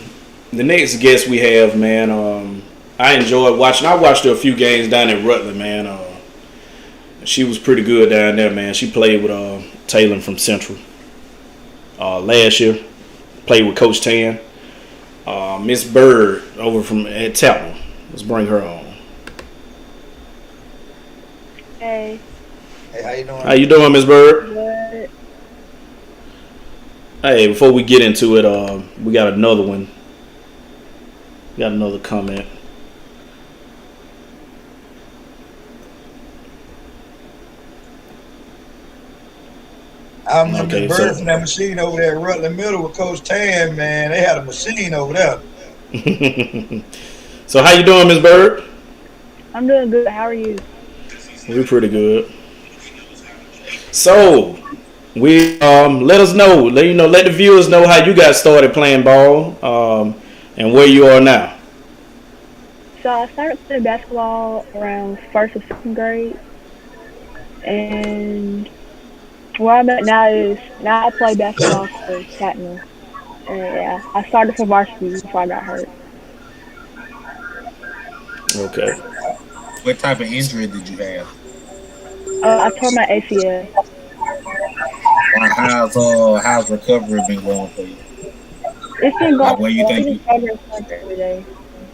A: the next guest we have, man, I enjoyed watching. I watched a few games down in Rutland, man. She was pretty good down there, man. She played with Taylor from Central last year. Played with Coach Tan. Miss Bird over from at Tapman. Let's bring her on.
E: Hey.
B: Hey, how you doing?
A: How you doing, Miss Bird?
E: Good.
A: Hey, before we get into it, we got another one. We got another comment.
B: I remember
A: Okay,
B: the birds in that machine over there at Rutland Middle with Coach Tan, man. They had a machine over there.
A: So how you doing, Miss Bird?
E: I'm doing good. How are you?
A: We're pretty good. So we let us know, let the viewers know how you got started playing ball, and where you are now.
E: So I started playing basketball around first or second grade, and where I'm at now I play basketball for Tatman. And yeah, I started for varsity before I got hurt.
A: Okay.
C: What type of injury did you have?
E: I tore my ACL.
C: How's recovery been going for you?
E: It's been
C: Like
E: going
C: where you
E: well.
C: think
E: I'm
C: you
E: just starting every day.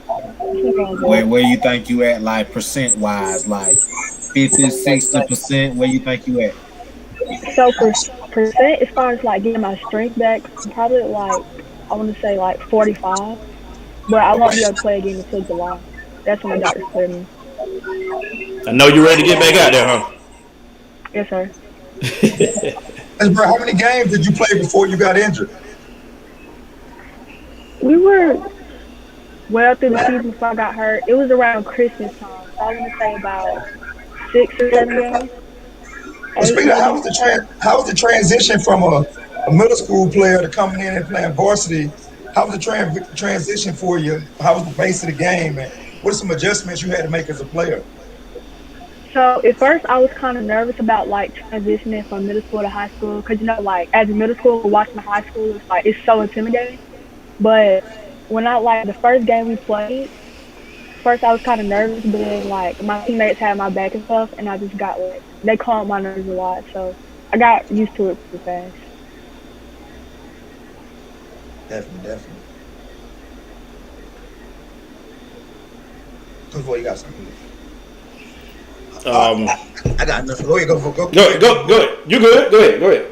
E: It's been going
C: where
E: good.
C: where you think you at, like percent wise, like 50, 60%? Where you think you at?
E: So for percent, as far as like getting my strength back, I'm probably like I want to say like 45, but I won't be able to play again until July. That's when the doctors cleared me.
A: I know you're ready to get back out there,
E: Yes, sir.
A: huh?
B: Hey, bro, how many games did you play before you got injured?
E: We were well through the season before I got hurt. It was around Christmas time, so I want to say about 6 or 7 games,
B: Well,
E: eight
B: speaking of,
E: maybe.
B: how was the transition from a middle school player to coming in and playing varsity? How was the transition for you? How was the base of the game? And what are some adjustments you had to make as a player?
E: So at first I was kind of nervous about like transitioning from middle school to high school because like as a middle school watching the high school it's so intimidating. But when I like the first game we played, first I was kind of nervous, but then like my teammates had my back and stuff, and I just got like they calmed my nerves a lot, so I got used to it pretty fast.
B: Definitely. Coach Boy, you got something? I got nothing. Go ahead.
A: Go ahead. You good? Go ahead.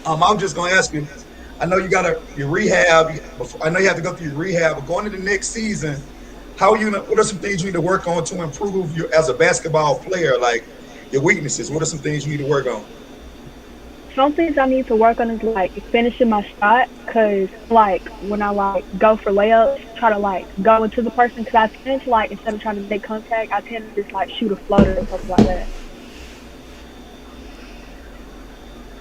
B: I'm just gonna ask you. I know you got your rehab. I know you have to go through your rehab, but going into the next season, what are some things you need to work on to improve you as a basketball player? Like your weaknesses. What are some things you need to work on?
E: Some things I need to work on is like finishing my shot, cause like when I like go for layups, try to like go into the person, cause I tend to like instead of trying to make contact, I tend to just like shoot a floater and stuff like that.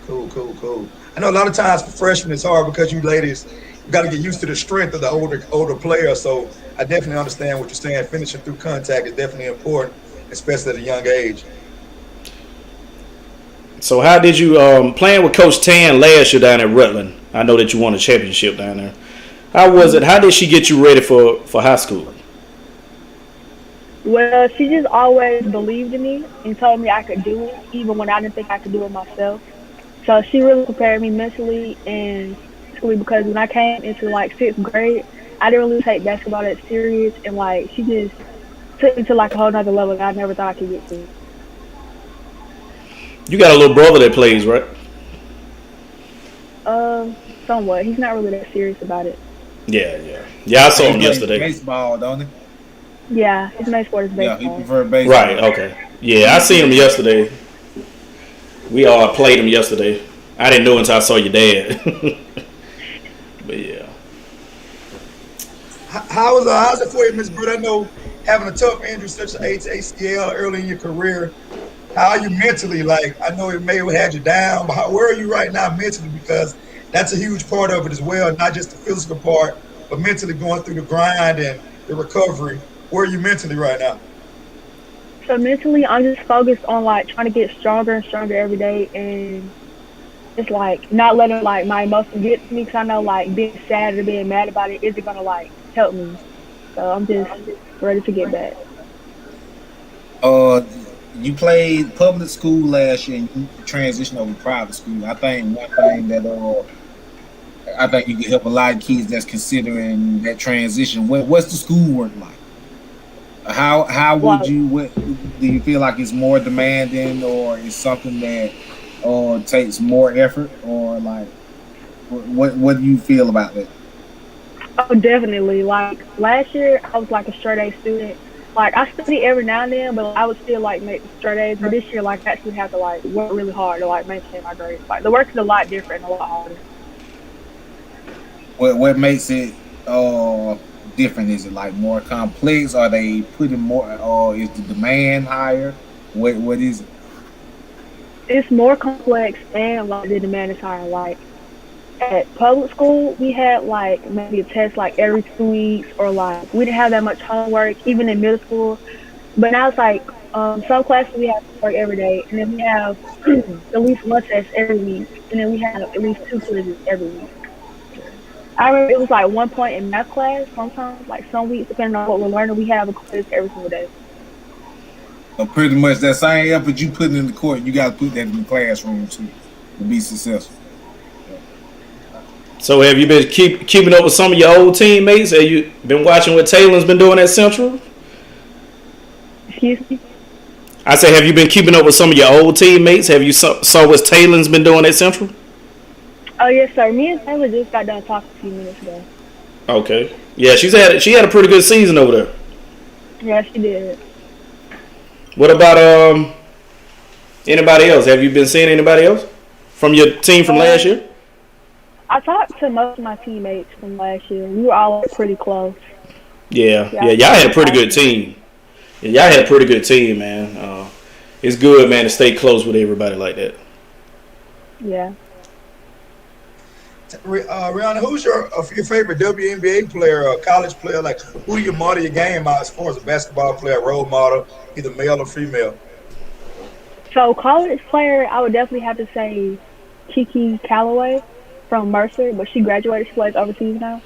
B: Cool. I know a lot of times for freshmen it's hard because you ladies you got to get used to the strength of the older player. So I definitely understand what you're saying. Finishing through contact is definitely important, especially at a young age.
A: So how did you playing with Coach Tan last year down at Rutland? I know that you won a championship down there. How was it? How did she get you ready for high school?
E: Well, she just always believed in me and told me I could do it, even when I didn't think I could do it myself. So she really prepared me mentally and physically because when I came into like sixth grade, I didn't really take basketball that serious, and like she just took me to like a whole nother level that I never thought I could get to.
A: You got a little brother that plays, right?
E: Somewhat. He's not really that serious about it.
A: Yeah. I saw him yesterday.
C: Baseball, don't he?
E: Yeah, his main sport is
C: Yeah,
E: baseball.
C: he preferred baseball.
A: Right. Okay. Yeah, I seen him yesterday. We all played him yesterday. I didn't know until I saw your dad. But yeah.
B: How's it for you, Miss Bird? I know having a tough injury such as ACL early in your career. How are you mentally? Like I know it may have had you down, but where are you right now mentally? Because that's a huge part of it as well, not just the physical part, but mentally going through the grind and the recovery. Where are you mentally right now?
E: So mentally, I'm just focused on like trying to get stronger and stronger every day, and just like not letting like my emotions get to me. Cause I know like being sad or being mad about it isn't gonna like help me. So I'm just ready to get back.
C: you played public school last year and you transitioned over to private school. I think one thing that I think you can help a lot of kids that's considering that transition. What's the schoolwork like? How would
E: Like,
C: you? What do you feel like it's more demanding, or is something that takes more effort, or like what do you feel about that?
E: oh, definitely. Like last year, I was like a straight A student. Like I study every now and then, but I would still like make the straight A's. But this year, like I actually have to like work really hard to like maintain my grades. Like the work is a lot different, and a lot harder.
C: What makes it different? Is it like more complex? Are they putting more? Or is the demand higher? What is it?
E: It's more complex and like the demand is higher. Like at public school, we had like maybe a test like every 2 weeks, or like we didn't have that much homework even in middle school. But now it's like some classes we have to work every day, and then we have at least one test every week, and then we have at least two quizzes every week. I remember it was like one point in math class. Sometimes, like some weeks, depending on what we're learning, we have a quiz every single day.
C: So pretty much that same effort you put in the court, you got to put that in the classroom too to be successful.
A: So have you been keeping up with some of your old teammates? Have you been watching what Taylor's been doing at Central?
E: Excuse me.
A: I said, have you been keeping up with some of your old teammates? Have you saw what Taylor's been doing at Central?
E: Oh yes, sir. Me and Taylor just got done talking a few minutes ago.
A: Okay. Yeah, she had a pretty good season over there.
E: Yeah, she did.
A: What about anybody else? Have you been seeing anybody else from your team from last year?
E: I talked to most of my teammates from last year. We were all pretty close.
A: Yeah, y'all had a pretty good team. Yeah, y'all had a pretty good team, man. It's good, man, to stay close with everybody like that.
E: Yeah.
B: Rihanna, who's your favorite WNBA player or college player? Like, who you model your game out as far as a basketball player, role model, either male or female?
E: So college player, I would definitely have to say Kiki Calloway from Mercer, but she graduated. She plays overseas now.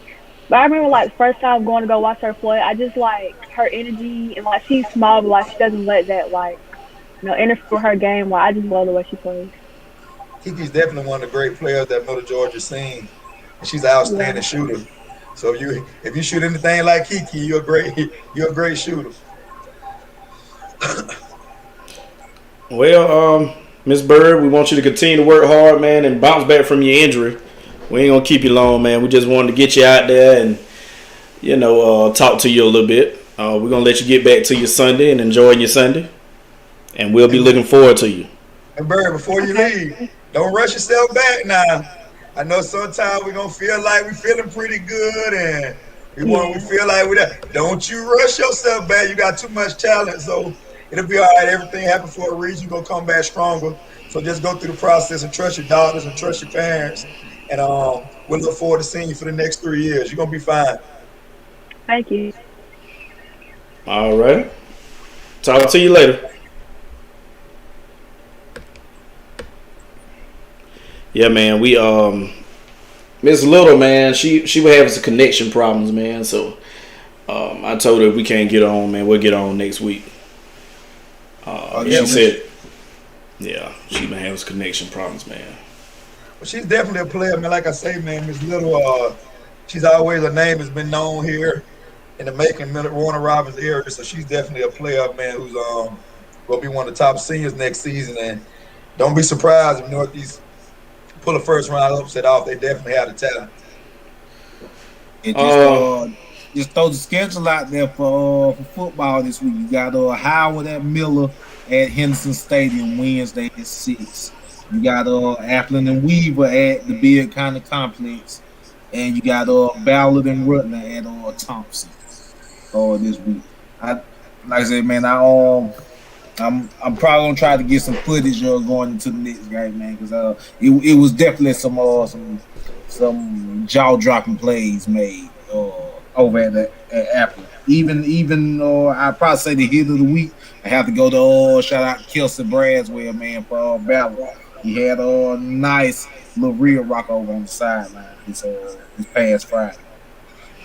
E: But I remember like the first time going to go watch her play, I just like her energy, and like she's small, but like she doesn't let that like interfere with her game. Like I just love the way she plays.
B: Kiki's definitely one of the great players that Middle Georgia's seen. And she's an outstanding shooter. So if you shoot anything like Kiki, you're a great shooter.
A: Well, Miss Bird, we want you to continue to work hard, man, and bounce back from your injury. We ain't gonna keep you long, man. We just wanted to get you out there and talk to you a little bit. We're gonna let you get back to your Sunday and enjoy your Sunday, and we'll be looking forward to you.
B: And Bird, before you leave, don't rush yourself back now. I know sometimes we're gonna feel like we're feeling pretty good, and we feel like we're that. Don't you rush yourself back. You got too much talent, so it'll be all right. Everything happens for a reason. You're gonna come back stronger. So just go through the process and trust your doctors and trust your parents. And we'll look forward to seeing you for the next 3 years. You're gonna be fine.
E: Thank you.
A: All right. Talk to you later. Yeah, man. We Miss Little, man. She was having some connection problems, man. So I told her if we can't get on, man, we'll get on next week. She said, yeah, she been having some connection problems, man.
B: Well, she's definitely a player, man. Like I say, man, Miss Little, she's always, her name has been known here in the making, Warner Robins area. So she's definitely a player, man, who's going to be one of the top seniors next season. And don't be surprised if Northeast pull a first round upset off. They definitely have the talent.
C: And just throw the schedule out there for football this week. You got Howard at Miller at Henderson Stadium Wednesday at 6. You got Appleton and Weaver at the Beard County Complex, and you got Ballard and Rutland at Thompson this week. Like I said, man, I'm probably gonna try to get some footage going into the next game, man, because it was definitely some jaw dropping plays made over at Apple. Even I'd probably say the hit of the week. I have to go to shout out to Kelsey Braswell, man, for Ballard. He had a nice little real rock over on the sideline this past Friday.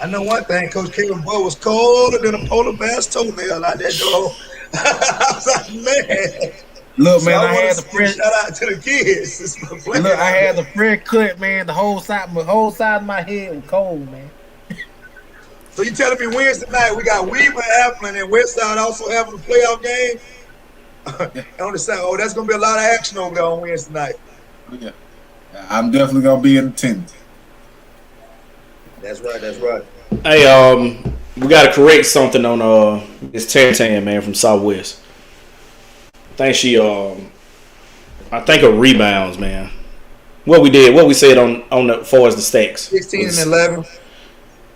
B: I know one thing, Coach Kevin Boy was colder than a polar bear's toenail out that door. I was like, man.
C: Look,
B: So
C: man,
B: I
C: I
B: want
C: had
B: to
C: the
B: give a
C: fresh.
B: shout out to the kids. It's my
C: Look, I had the fresh cut, man. The whole side of my head was cold, man.
B: So you telling me Wednesday night we got Weaver happening and Westside also having a playoff game?
C: Yeah,
B: On the side, oh, that's gonna be a lot of action over there on Wednesday night.
C: yeah. I'm definitely gonna be in attendance.
B: That's right. That's right.
A: Hey, we gotta correct something on this Tan man from Southwest. I think her rebounds, man. What we said on the far as the stacks.
B: 16 and 11.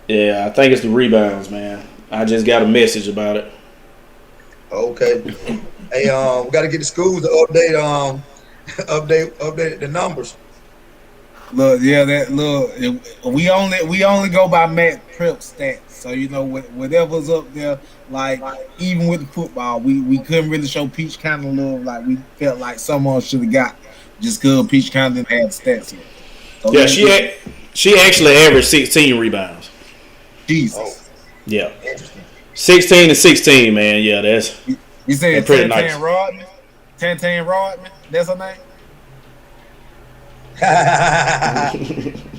A: Yeah, I think it's the rebounds, man. I just got a message about it.
B: Okay. Hey, we got to get the schools to update the numbers.
C: Look, yeah, we only go by Matt Prep stats. So you know whatever's up there, like even with the football, we couldn't really show Peach kind of love like we felt like someone should have got just because Peach kind of didn't have stats here. So
A: Yeah, she actually averaged 16 rebounds.
C: Jesus.
B: Oh,
A: Yeah,
B: interesting.
A: 16 to 16, man. Yeah, that's
C: You said
A: pretty
C: Tan
A: nice.
C: Rodman? Tan Rodman? That's her name?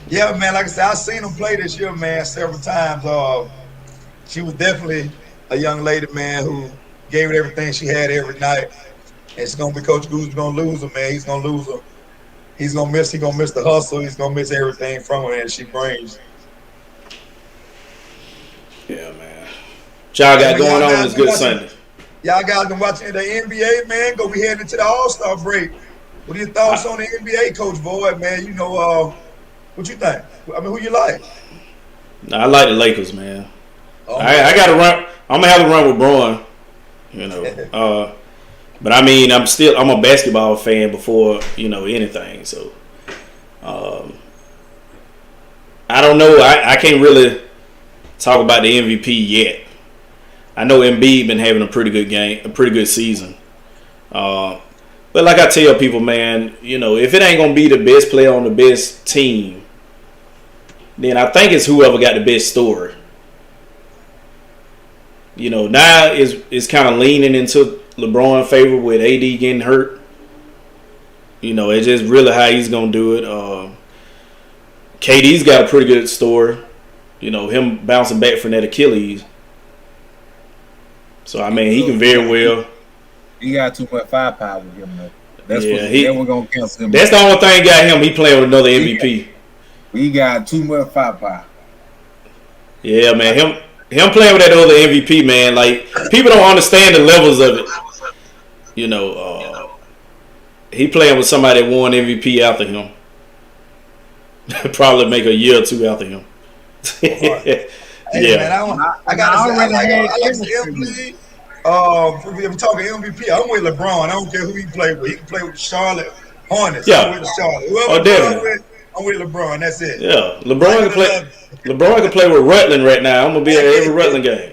B: Yeah, man. Like I said, I've seen them play this year, man, several times. She was definitely a young lady, man, who gave it everything she had every night. And it's gonna be Coach Goose gonna lose her, man. He's gonna lose her. He's gonna miss the hustle. He's gonna miss everything from her, and she brings.
A: yeah, man. What y'all got
B: Hey, man,
A: going
B: y'all
A: on
B: guys
A: this
B: been
A: good
B: watching-
A: Sunday?
B: Y'all guys been watching the NBA, man. Go be heading into the All-Star break. What are your thoughts on the NBA, Coach Boyd, man? You know, what you think? I mean, who you like?
A: I like the Lakers, man.
B: Oh,
A: I got to run. I'm gonna have to run with Braun. You know, but I mean, I'm a basketball fan before anything. So, I don't know. I can't really talk about the MVP yet. I know Embiid been having a pretty good game, a pretty good season. But like I tell people, man, if it ain't gonna be the best player on the best team, then I think it's whoever got the best story. Now is kind of leaning into LeBron favor with AD getting hurt. It's just really how he's gonna do it. KD's got a pretty good story. Him bouncing back from that Achilles. So I mean, he can very well.
C: He got too much firepower with him, though. That's we're gonna cancel him.
A: That's the only thing got him. He playing with another MVP.
C: We got too much firepower.
A: Yeah, man. Him playing with that other MVP, man. Like people don't understand the levels of it. He playing with somebody that won MVP after him. Probably make a year or two after him.
B: Hey,
A: Yeah.
B: man, I like MVP. If we're talking MVP, I'm with LeBron. I don't care who he play with. He can play with Charlotte Hornets.
A: Yeah.
B: I'm with Charlotte. Whoever
A: Oh,
B: LeBron
A: definitely.
B: with, I'm with LeBron. That's it.
A: Yeah, LeBron can play with Rutland right now. I'm gonna be at every Rutland game.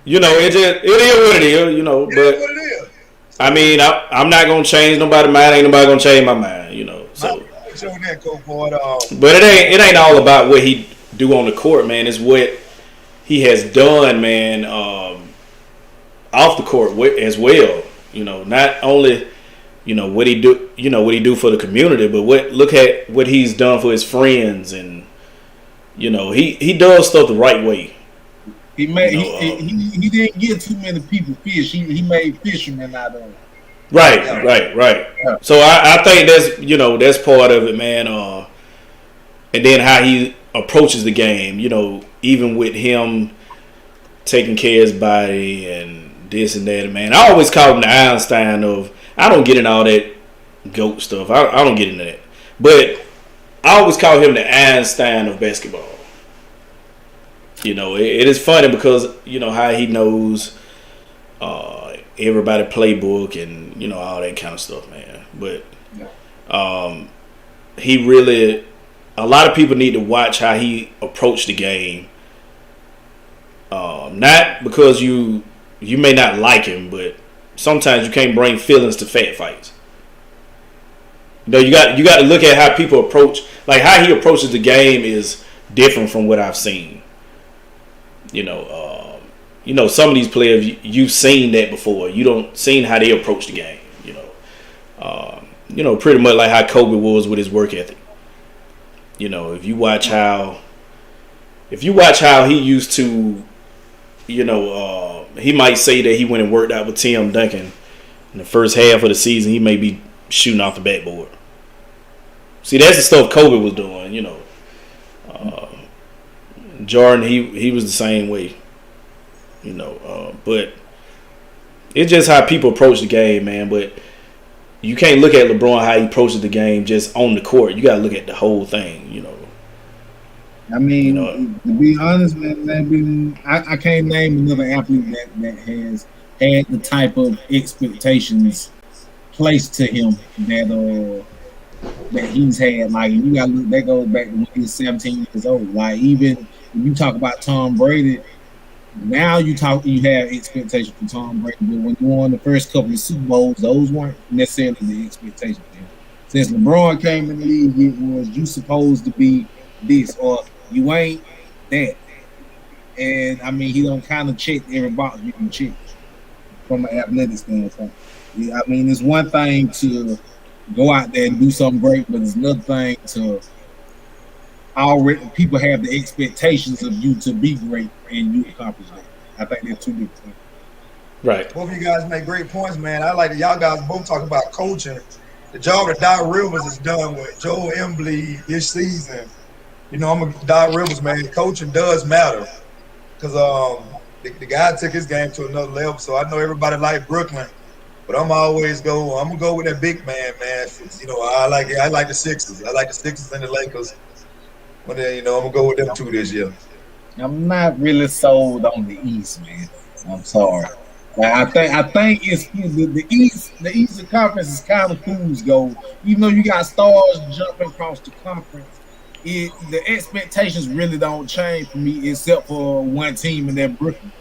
A: It is what it is.
B: It is
A: But
B: what it is.
A: I mean, I'm not gonna change nobody's mind. Ain't nobody gonna change my mind. So,
B: I'm with you on that, Coach Boyd.
A: but it ain't all about what he do on the court, man. It's what he has done, man, off the court as well. Not only what he do for the community, but look at what he's done for his friends, and he does stuff the right way.
C: He he didn't get too many people fish. He made fishermen out of it.
A: Right.
C: Yeah.
A: So I think that's part of it, man. And then how he approaches the game, even with him taking care of his body and this and that, man. I always call him the Einstein of. I don't get in all that GOAT stuff. I don't get into that, but I always call him the Einstein of basketball. It is funny because how he knows everybody playbook and all that kind of stuff, man. But he really, a lot of people need to watch how he approached the game. Not because you may not like him, but sometimes you can't bring feelings to fat fights. You got to look at how people approach, like how he approaches the game is different from what I've seen. some of these players you've seen that before. You don't seen how they approach the game. Pretty much like how Kobe was with his work ethic. If you watch how he used to, he might say that he went and worked out with Tim Duncan in the first half of the season. He may be shooting off the backboard. See, that's the stuff Kobe was doing. Jordan, he was the same way. But it's just how people approach the game, man. But you can't look at LeBron how he approaches the game just on the court. You got to look at the whole thing.
C: I mean, to be honest, man, I can't name another athlete that has had the type of expectations placed to him that he's had. Like, you got to look, that goes back to when he was 17 years old. Like, even when you talk about Tom Brady, now you have expectations for Tom Brady, but when you won the first couple of Super Bowls, those weren't necessarily the expectations for him. Since LeBron came in the league, it was you supposed to be this or you ain't that. And I mean, he don't kind of check every box you can check from an athletic standpoint. I mean, it's one thing to go out there and do something great, but it's another thing to already people have the expectations of you to be great and you accomplish that. I think they're two different things.
A: Right.
B: Both of you guys make great points, man. I like that y'all guys both talk about coaching. The job that Doc Rivers has done with Joel Embiid this season. I'm a Doc Rivers, man. Coaching does matter because the guy took his game to another level. So I know everybody like Brooklyn, but I'm gonna go with that big man. I like the Sixers. I like the Sixers and the Lakers. But then, I'm gonna go with them two this year.
C: I'm not really sold on the East, man. I'm sorry. I think it's the East. The Eastern Conference is kind of fool's gold. Even though you got stars jumping across the conference, the expectations really don't change for me, except for one team, and that Brooklyn.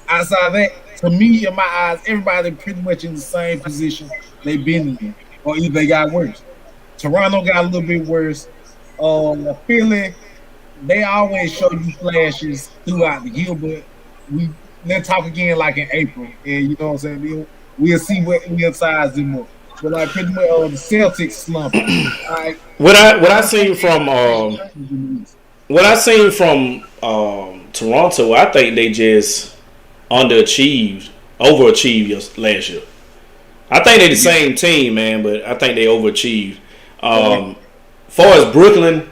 C: Outside that, to me, in my eyes, everybody pretty much in the same position they've been in, or either they got worse. Toronto got a little bit worse. Philly, they always show you flashes throughout the year, but let's talk again like in April, and you know what I'm saying. We'll see we'll size them up. But like pretty much the Celtics slump.
A: What I seen from Toronto, I think they just overachieved last year. I think they're the same team, man, but I think they overachieved. Far as Brooklyn,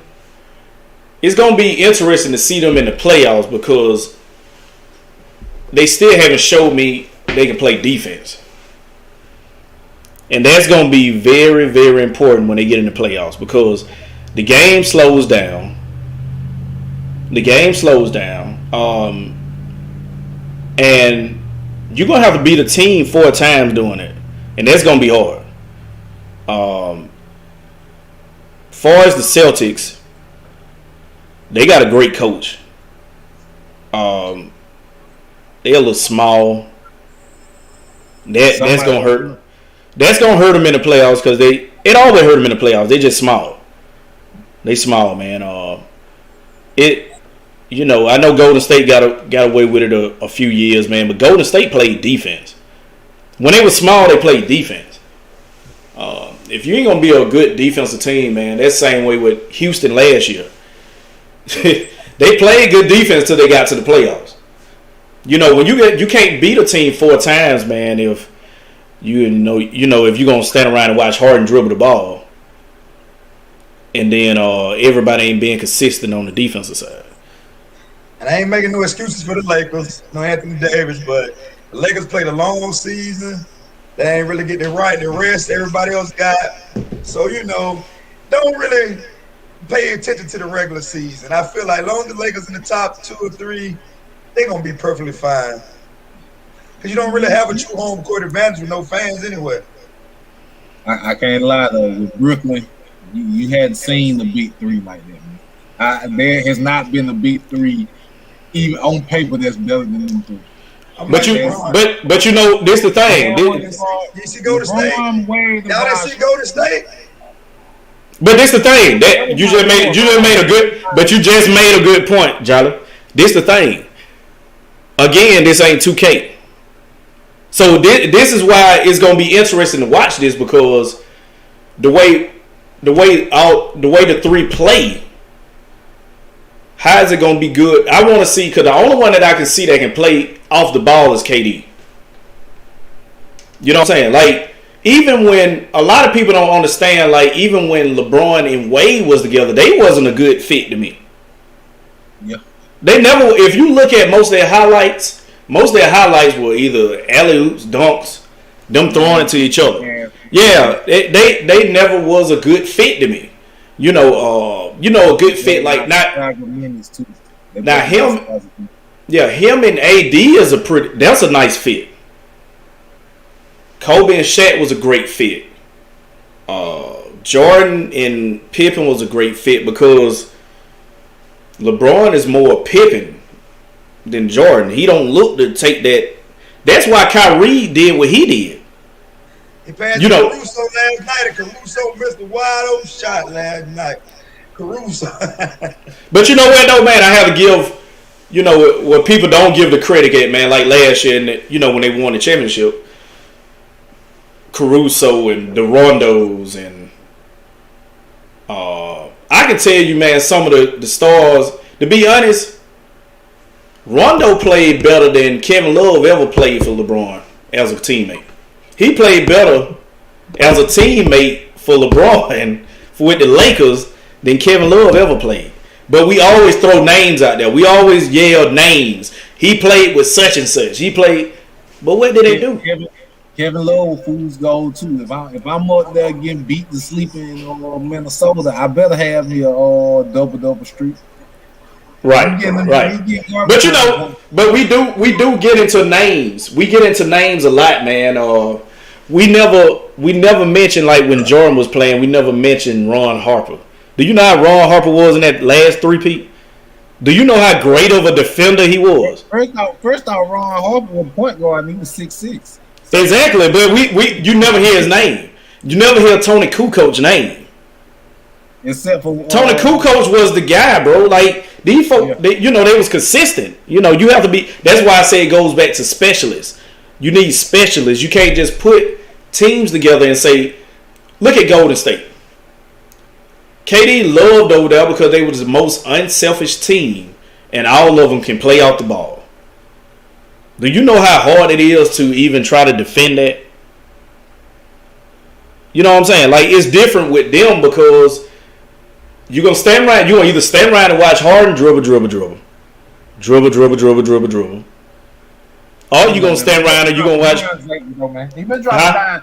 A: it's gonna be interesting to see them in the playoffs because they still haven't showed me they can play defense. And that's going to be very, very important when they get in the playoffs because the game slows down. And you're going to have to beat a team 4 times doing it. And that's going to be hard. Far as the Celtics, they got a great coach. They're a little small. That's going to hurt. That's gonna hurt them in the playoffs because it always hurt them in the playoffs. They just small. They small, man. I know Golden State got away with it a few years, man. But Golden State played defense. When they were small, they played defense. If you ain't gonna be a good defensive team, man, that's the same way with Houston last year. They played good defense till they got to the playoffs. When you can't beat a team 4 times, man. If if you're gonna stand around and watch Harden dribble the ball, and then everybody ain't being consistent on the defensive side.
B: And I ain't making no excuses for the Lakers, no Anthony Davis, but the Lakers played a long season. They ain't really getting it right. The rest everybody else got. So don't really pay attention to the regular season. I feel like as long as the Lakers in the top 2 or 3, they're gonna be perfectly fine. Because you don't really have a true home court advantage with no fans anyway.
C: I can't lie though, with Brooklyn, you hadn't seen the big 3 like that, man. There has not been a big 3, even on paper, that's better than them 3.
A: But this the thing.
B: You see Golden State? Y'all didn't see Golden State?
A: But this the thing that you just made a good point, Jolly. This the thing. Again, this ain't 2K. So this is why it's gonna be interesting to watch this, because the way the three play, how is it gonna be good? I want to see, because the only one that I can see that can play off the ball is KD. You know what I'm saying? Like, even when a lot of people don't understand, like, even when LeBron and Wade was together, they wasn't a good fit to me.
C: Yeah.
A: They never. If you look at most of their highlights were either alley-oops, dunks, them throwing it to each other. Yeah, they never was a good fit to me. You know, a good fit, like not now him. Yeah, him and AD is that's a nice fit. Kobe and Shaq was a great fit. Jordan and Pippen was a great fit, because LeBron is more Pippen than Jordan. He don't look to take that. That's why Kyrie did what he did.
B: He passed Caruso last night, and Caruso missed a wide open shot last night. Caruso.
A: But you know what, though, man? I have to give, what people don't give the credit at, man, like last year, and when they won the championship, Caruso and the Rondos, and I can tell you, man, some of the stars, to be honest, Rondo played better than Kevin Love ever played for LeBron as a teammate. He played better as a teammate for LeBron and with the Lakers than Kevin Love ever played. But we always throw names out there. We always yell names. He played with such and such. He played, but what did they do?
C: Kevin Love fool's gold too. If I'm up there getting beat to sleep in Minnesota, I better have me a double streak.
A: Right. But we do get into names. We get into names a lot, man. We never mentioned, like when Jordan was playing, we never mentioned Ron Harper. Do you know how Ron Harper was in that last three-peat? Do you know how great of a defender he was?
C: First off, Ron Harper was point guard and he was 6'6".
A: Exactly, but you never hear his name. You never hear Tony Kukoc's name.
C: Except for
A: Tony Kukoc was the guy, bro. Like, these folks, they was consistent. You have to be. That's why I say it goes back to specialists. You need specialists. You can't just put teams together and say, look at Golden State. KD loved over there because they were the most unselfish team, and all of them can play out the ball. Do you know how hard it is to even try to defend that? You know what I'm saying? Like, it's different with them because you're going to stand around. You're going to either stand around and watch Harden dribble. Or you're going to stand around and you're going to watch.
C: He been dropping down.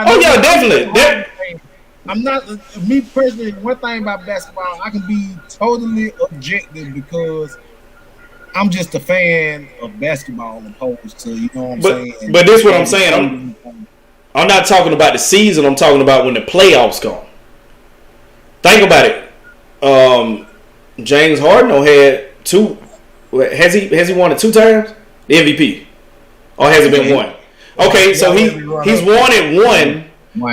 A: Oh, yeah, definitely.
C: I'm not, me personally, one thing about basketball, I can be totally objective because I'm just a fan of basketball opposed to, you know what I'm saying?
A: But this is what I'm saying. I'm not talking about the season. I'm talking about when the playoffs come. Think about it. James Harden had two. Has he won it 2 times? The MVP, or has it been one? Okay, so he's won it one.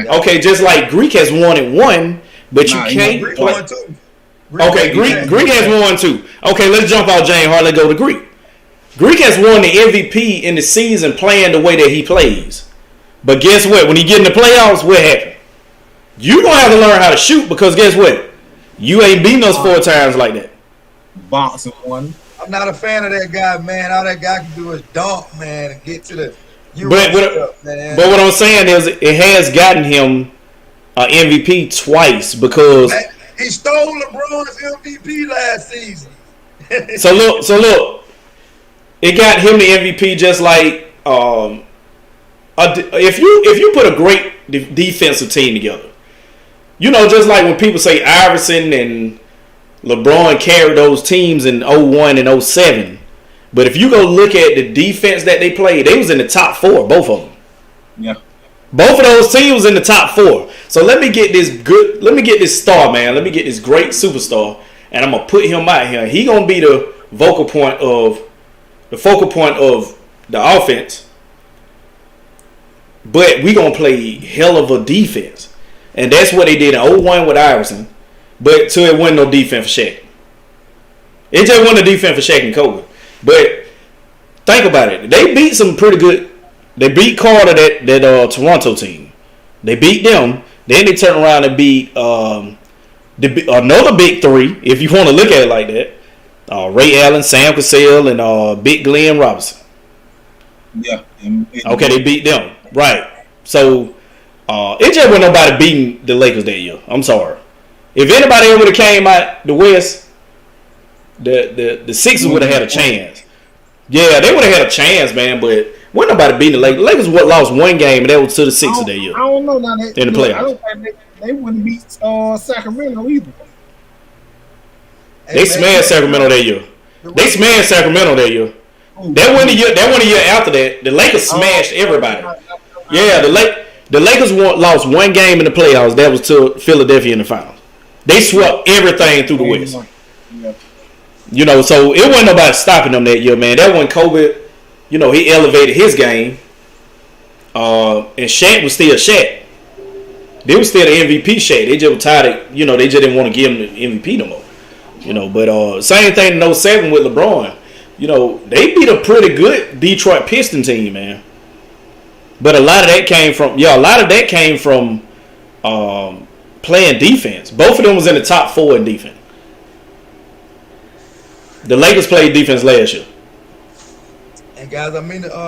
A: Okay, just like Greek has won it one, but you can't. Okay, Greek has won 2. Okay, let's jump out James Harden. Let's go to Greek. Greek has won the MVP in the season playing the way that he plays. But guess what? When he get in the playoffs, what happened? You're going to have to learn how to shoot because guess what? You ain't beating us 4 times like that.
C: Boxing one.
B: I'm not a fan of that guy, man. All that guy can do is dunk, man, and get to the
A: But what I'm saying is it has gotten him an MVP twice because
B: he stole LeBron's MVP last season.
A: So look, it got him the MVP just like if you put a great defensive team together, just like when people say Iverson and LeBron carried those teams in 01 and 07. But if you go look at the defense that they played, they was in the top 4, both of them.
C: Yeah.
A: Both of those teams was in the top 4. So let me get this star, man. Let me get this great superstar, and I'm gonna put him out here. He gonna be the focal point of the offense. But we gonna play hell of a defense. And that's what they did in 01 with Iverson. But so it wasn't no defense for Shaq. It just wasn't a defense for Shaq and Kobe. But think about it. They beat some pretty good. They beat Carter, that Toronto team. They beat them. Then they turn around and beat another big three, if you want to look at it like that. Ray Allen, Sam Cassell, and Big Glenn Robinson.
C: Yeah.
A: Okay, they beat them. Right. So it just wasn't nobody beating the Lakers that year. I'm sorry. If anybody ever would have came out the West, the Sixers would have had a chance. Yeah, they would have had a chance, man, but wasn't nobody beating the Lakers. The Lakers lost one game, and that was to the Sixers that year.
C: I don't know now.
A: In the playoffs.
C: I don't think they wouldn't beat Sacramento either.
A: They smashed Sacramento that year. They smashed Sacramento that year. That one year after that, the Lakers smashed everybody. Yeah, the Lakers lost one game in the playoffs. That was to Philadelphia in the finals. They swept everything through the West. You know, so it wasn't nobody stopping them that year, man. That when Kobe, you know, he elevated his game. And Shaq was still Shaq. They was still the MVP Shaq. They just were tired of, you know, they just didn't want to give him the MVP no more. You know, but same thing in 07 with LeBron. You know, they beat a pretty good Detroit Piston team, man. But a lot of that came from playing defense. Both of them was in the top 4 in defense. The Lakers played defense last year.
B: And guys, I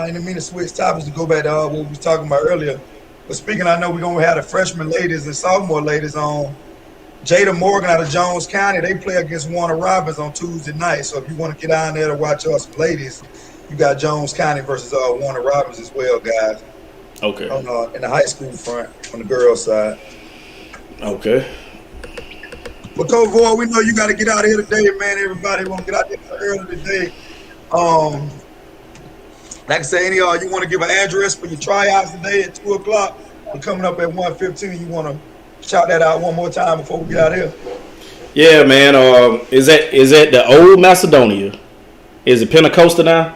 B: didn't mean to switch topics to go back to what we was talking about earlier. But speaking, I know we're gonna have the freshman ladies and sophomore ladies on. Jada Morgan out of Jones County, they play against Warner Robins on Tuesday night. So if you want to get down there to watch us ladies, you got Jones County versus Warner Robins as well, guys.
A: Okay.
B: In the high school front, on the girls' side.
A: Okay.
B: But Coach Boy, we know you got to get out of here today, man. Everybody want to get out there early today. Like I say, you want to give an address for your tryouts today at 2:00? We're coming up at 1:15. You want to shout that out one more time before we get out of here?
A: Yeah, man. Is that the old Macedonia? Is it Pentecostal now?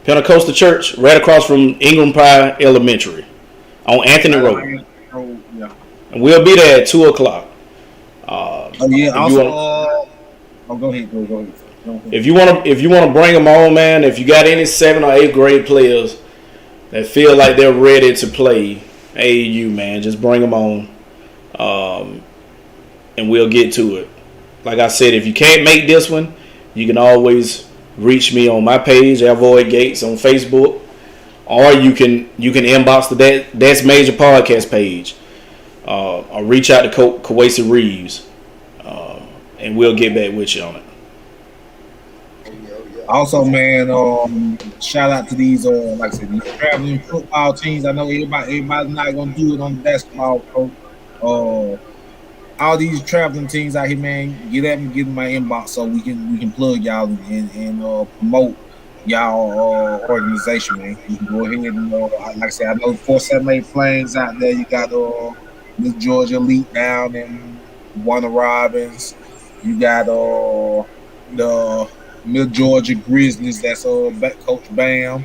A: Pentecostal Church, right across from Ingram Pie Elementary, on Anthony Road.
C: Yeah.
A: And we'll be there at 2:00.
C: Go ahead.
A: If you want to bring them on, man. If you got any 7th or 8th grade players that feel like they're ready to play AAU, man, just bring them on, and we'll get to it. Like I said, if you can't make this one, you can always reach me on my page, Avoid Gates, on Facebook, or you can inbox the Datz Major podcast page, or reach out to Kawasi Reeves, and we'll get back with you on it.
C: Also, man, shout out to these, like I said, these traveling football teams. I know everybody's not gonna do it on the basketball court. All these traveling teams out here, man, get at me, get in my inbox so we can plug y'all and promote y'all organization, man. You can go ahead and like I said, I know 478 Flames out there. You got Miss Georgia Elite down in Warner Robins. You got the Mid Georgia Grizzlies. That's Coach Bam.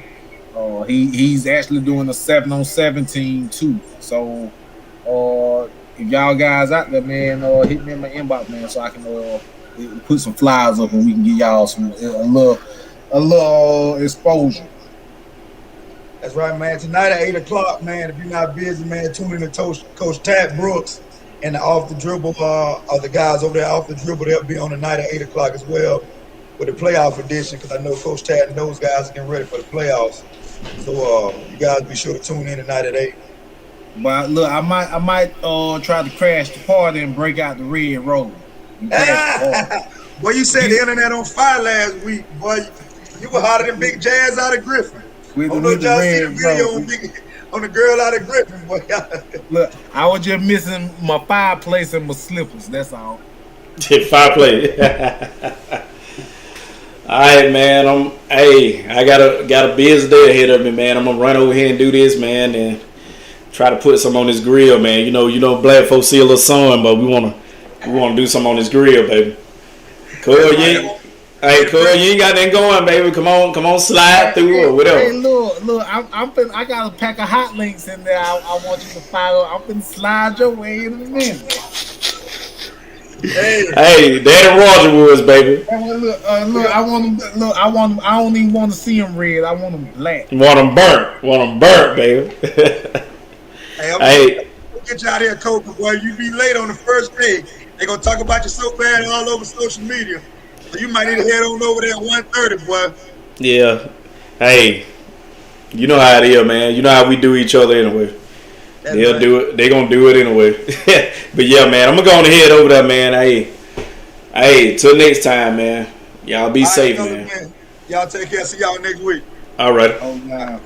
C: He's actually doing a 7-on-7 team too. So if y'all guys out there, man, hit me in my inbox, man, so I can put some flyers up and we can get y'all a little exposure.
B: That's right, man. Tonight at 8:00, man. If you're not busy, man, tune in to Coach Tad Brooks and the Off the Dribble, the guys over there off the dribble. They'll be on the night at 8:00 as well with the playoff edition, because I know Coach Tad and those guys are getting ready for the playoffs. So you guys be sure to tune in tonight at 8.
C: But look, I might try to crash the party and break out the red road.
B: Boy, you set the internet on fire last week, boy. You were hotter than Big Jazz out of Griffin. I don't know if y'all see the video on the girl out of Griffin, boy.
C: Look, I was just missing my fireplace and my slippers. That's all.
A: Fireplace. All right, man. I got a busy day ahead of me, man. I'm gonna run over here and do this, man, and try to put some on this grill, man. You know, black folks see a little sun, but we wanna do some on this grill, baby. Cool, you ain't got nothing going, baby. Come on, slide through or whatever.
C: Hey, look, I got a pack of hot links in there. I want you to follow. I'm finna slide your way in a minute.
A: Hey, Daddy Roger Woods, baby.
C: Look, I want them. Look, I want. I don't even want to see them red. I want them black.
A: Want them burnt. Want them burnt, baby.
B: Hey, get you out here, Coach, boy. You be late on the first day. They gonna talk about you so bad all over social media. So you might need to head on over there at 1:30, boy.
A: Yeah. Hey, you know how it is, man. You know how we do each other anyway. They'll do it. They gonna do it anyway. But yeah, man, I'm gonna go on ahead over there, man. Hey, till next time, man. Y'all be safe, man.
B: Y'all take care. See y'all next week.
A: All right.
C: Oh, wow.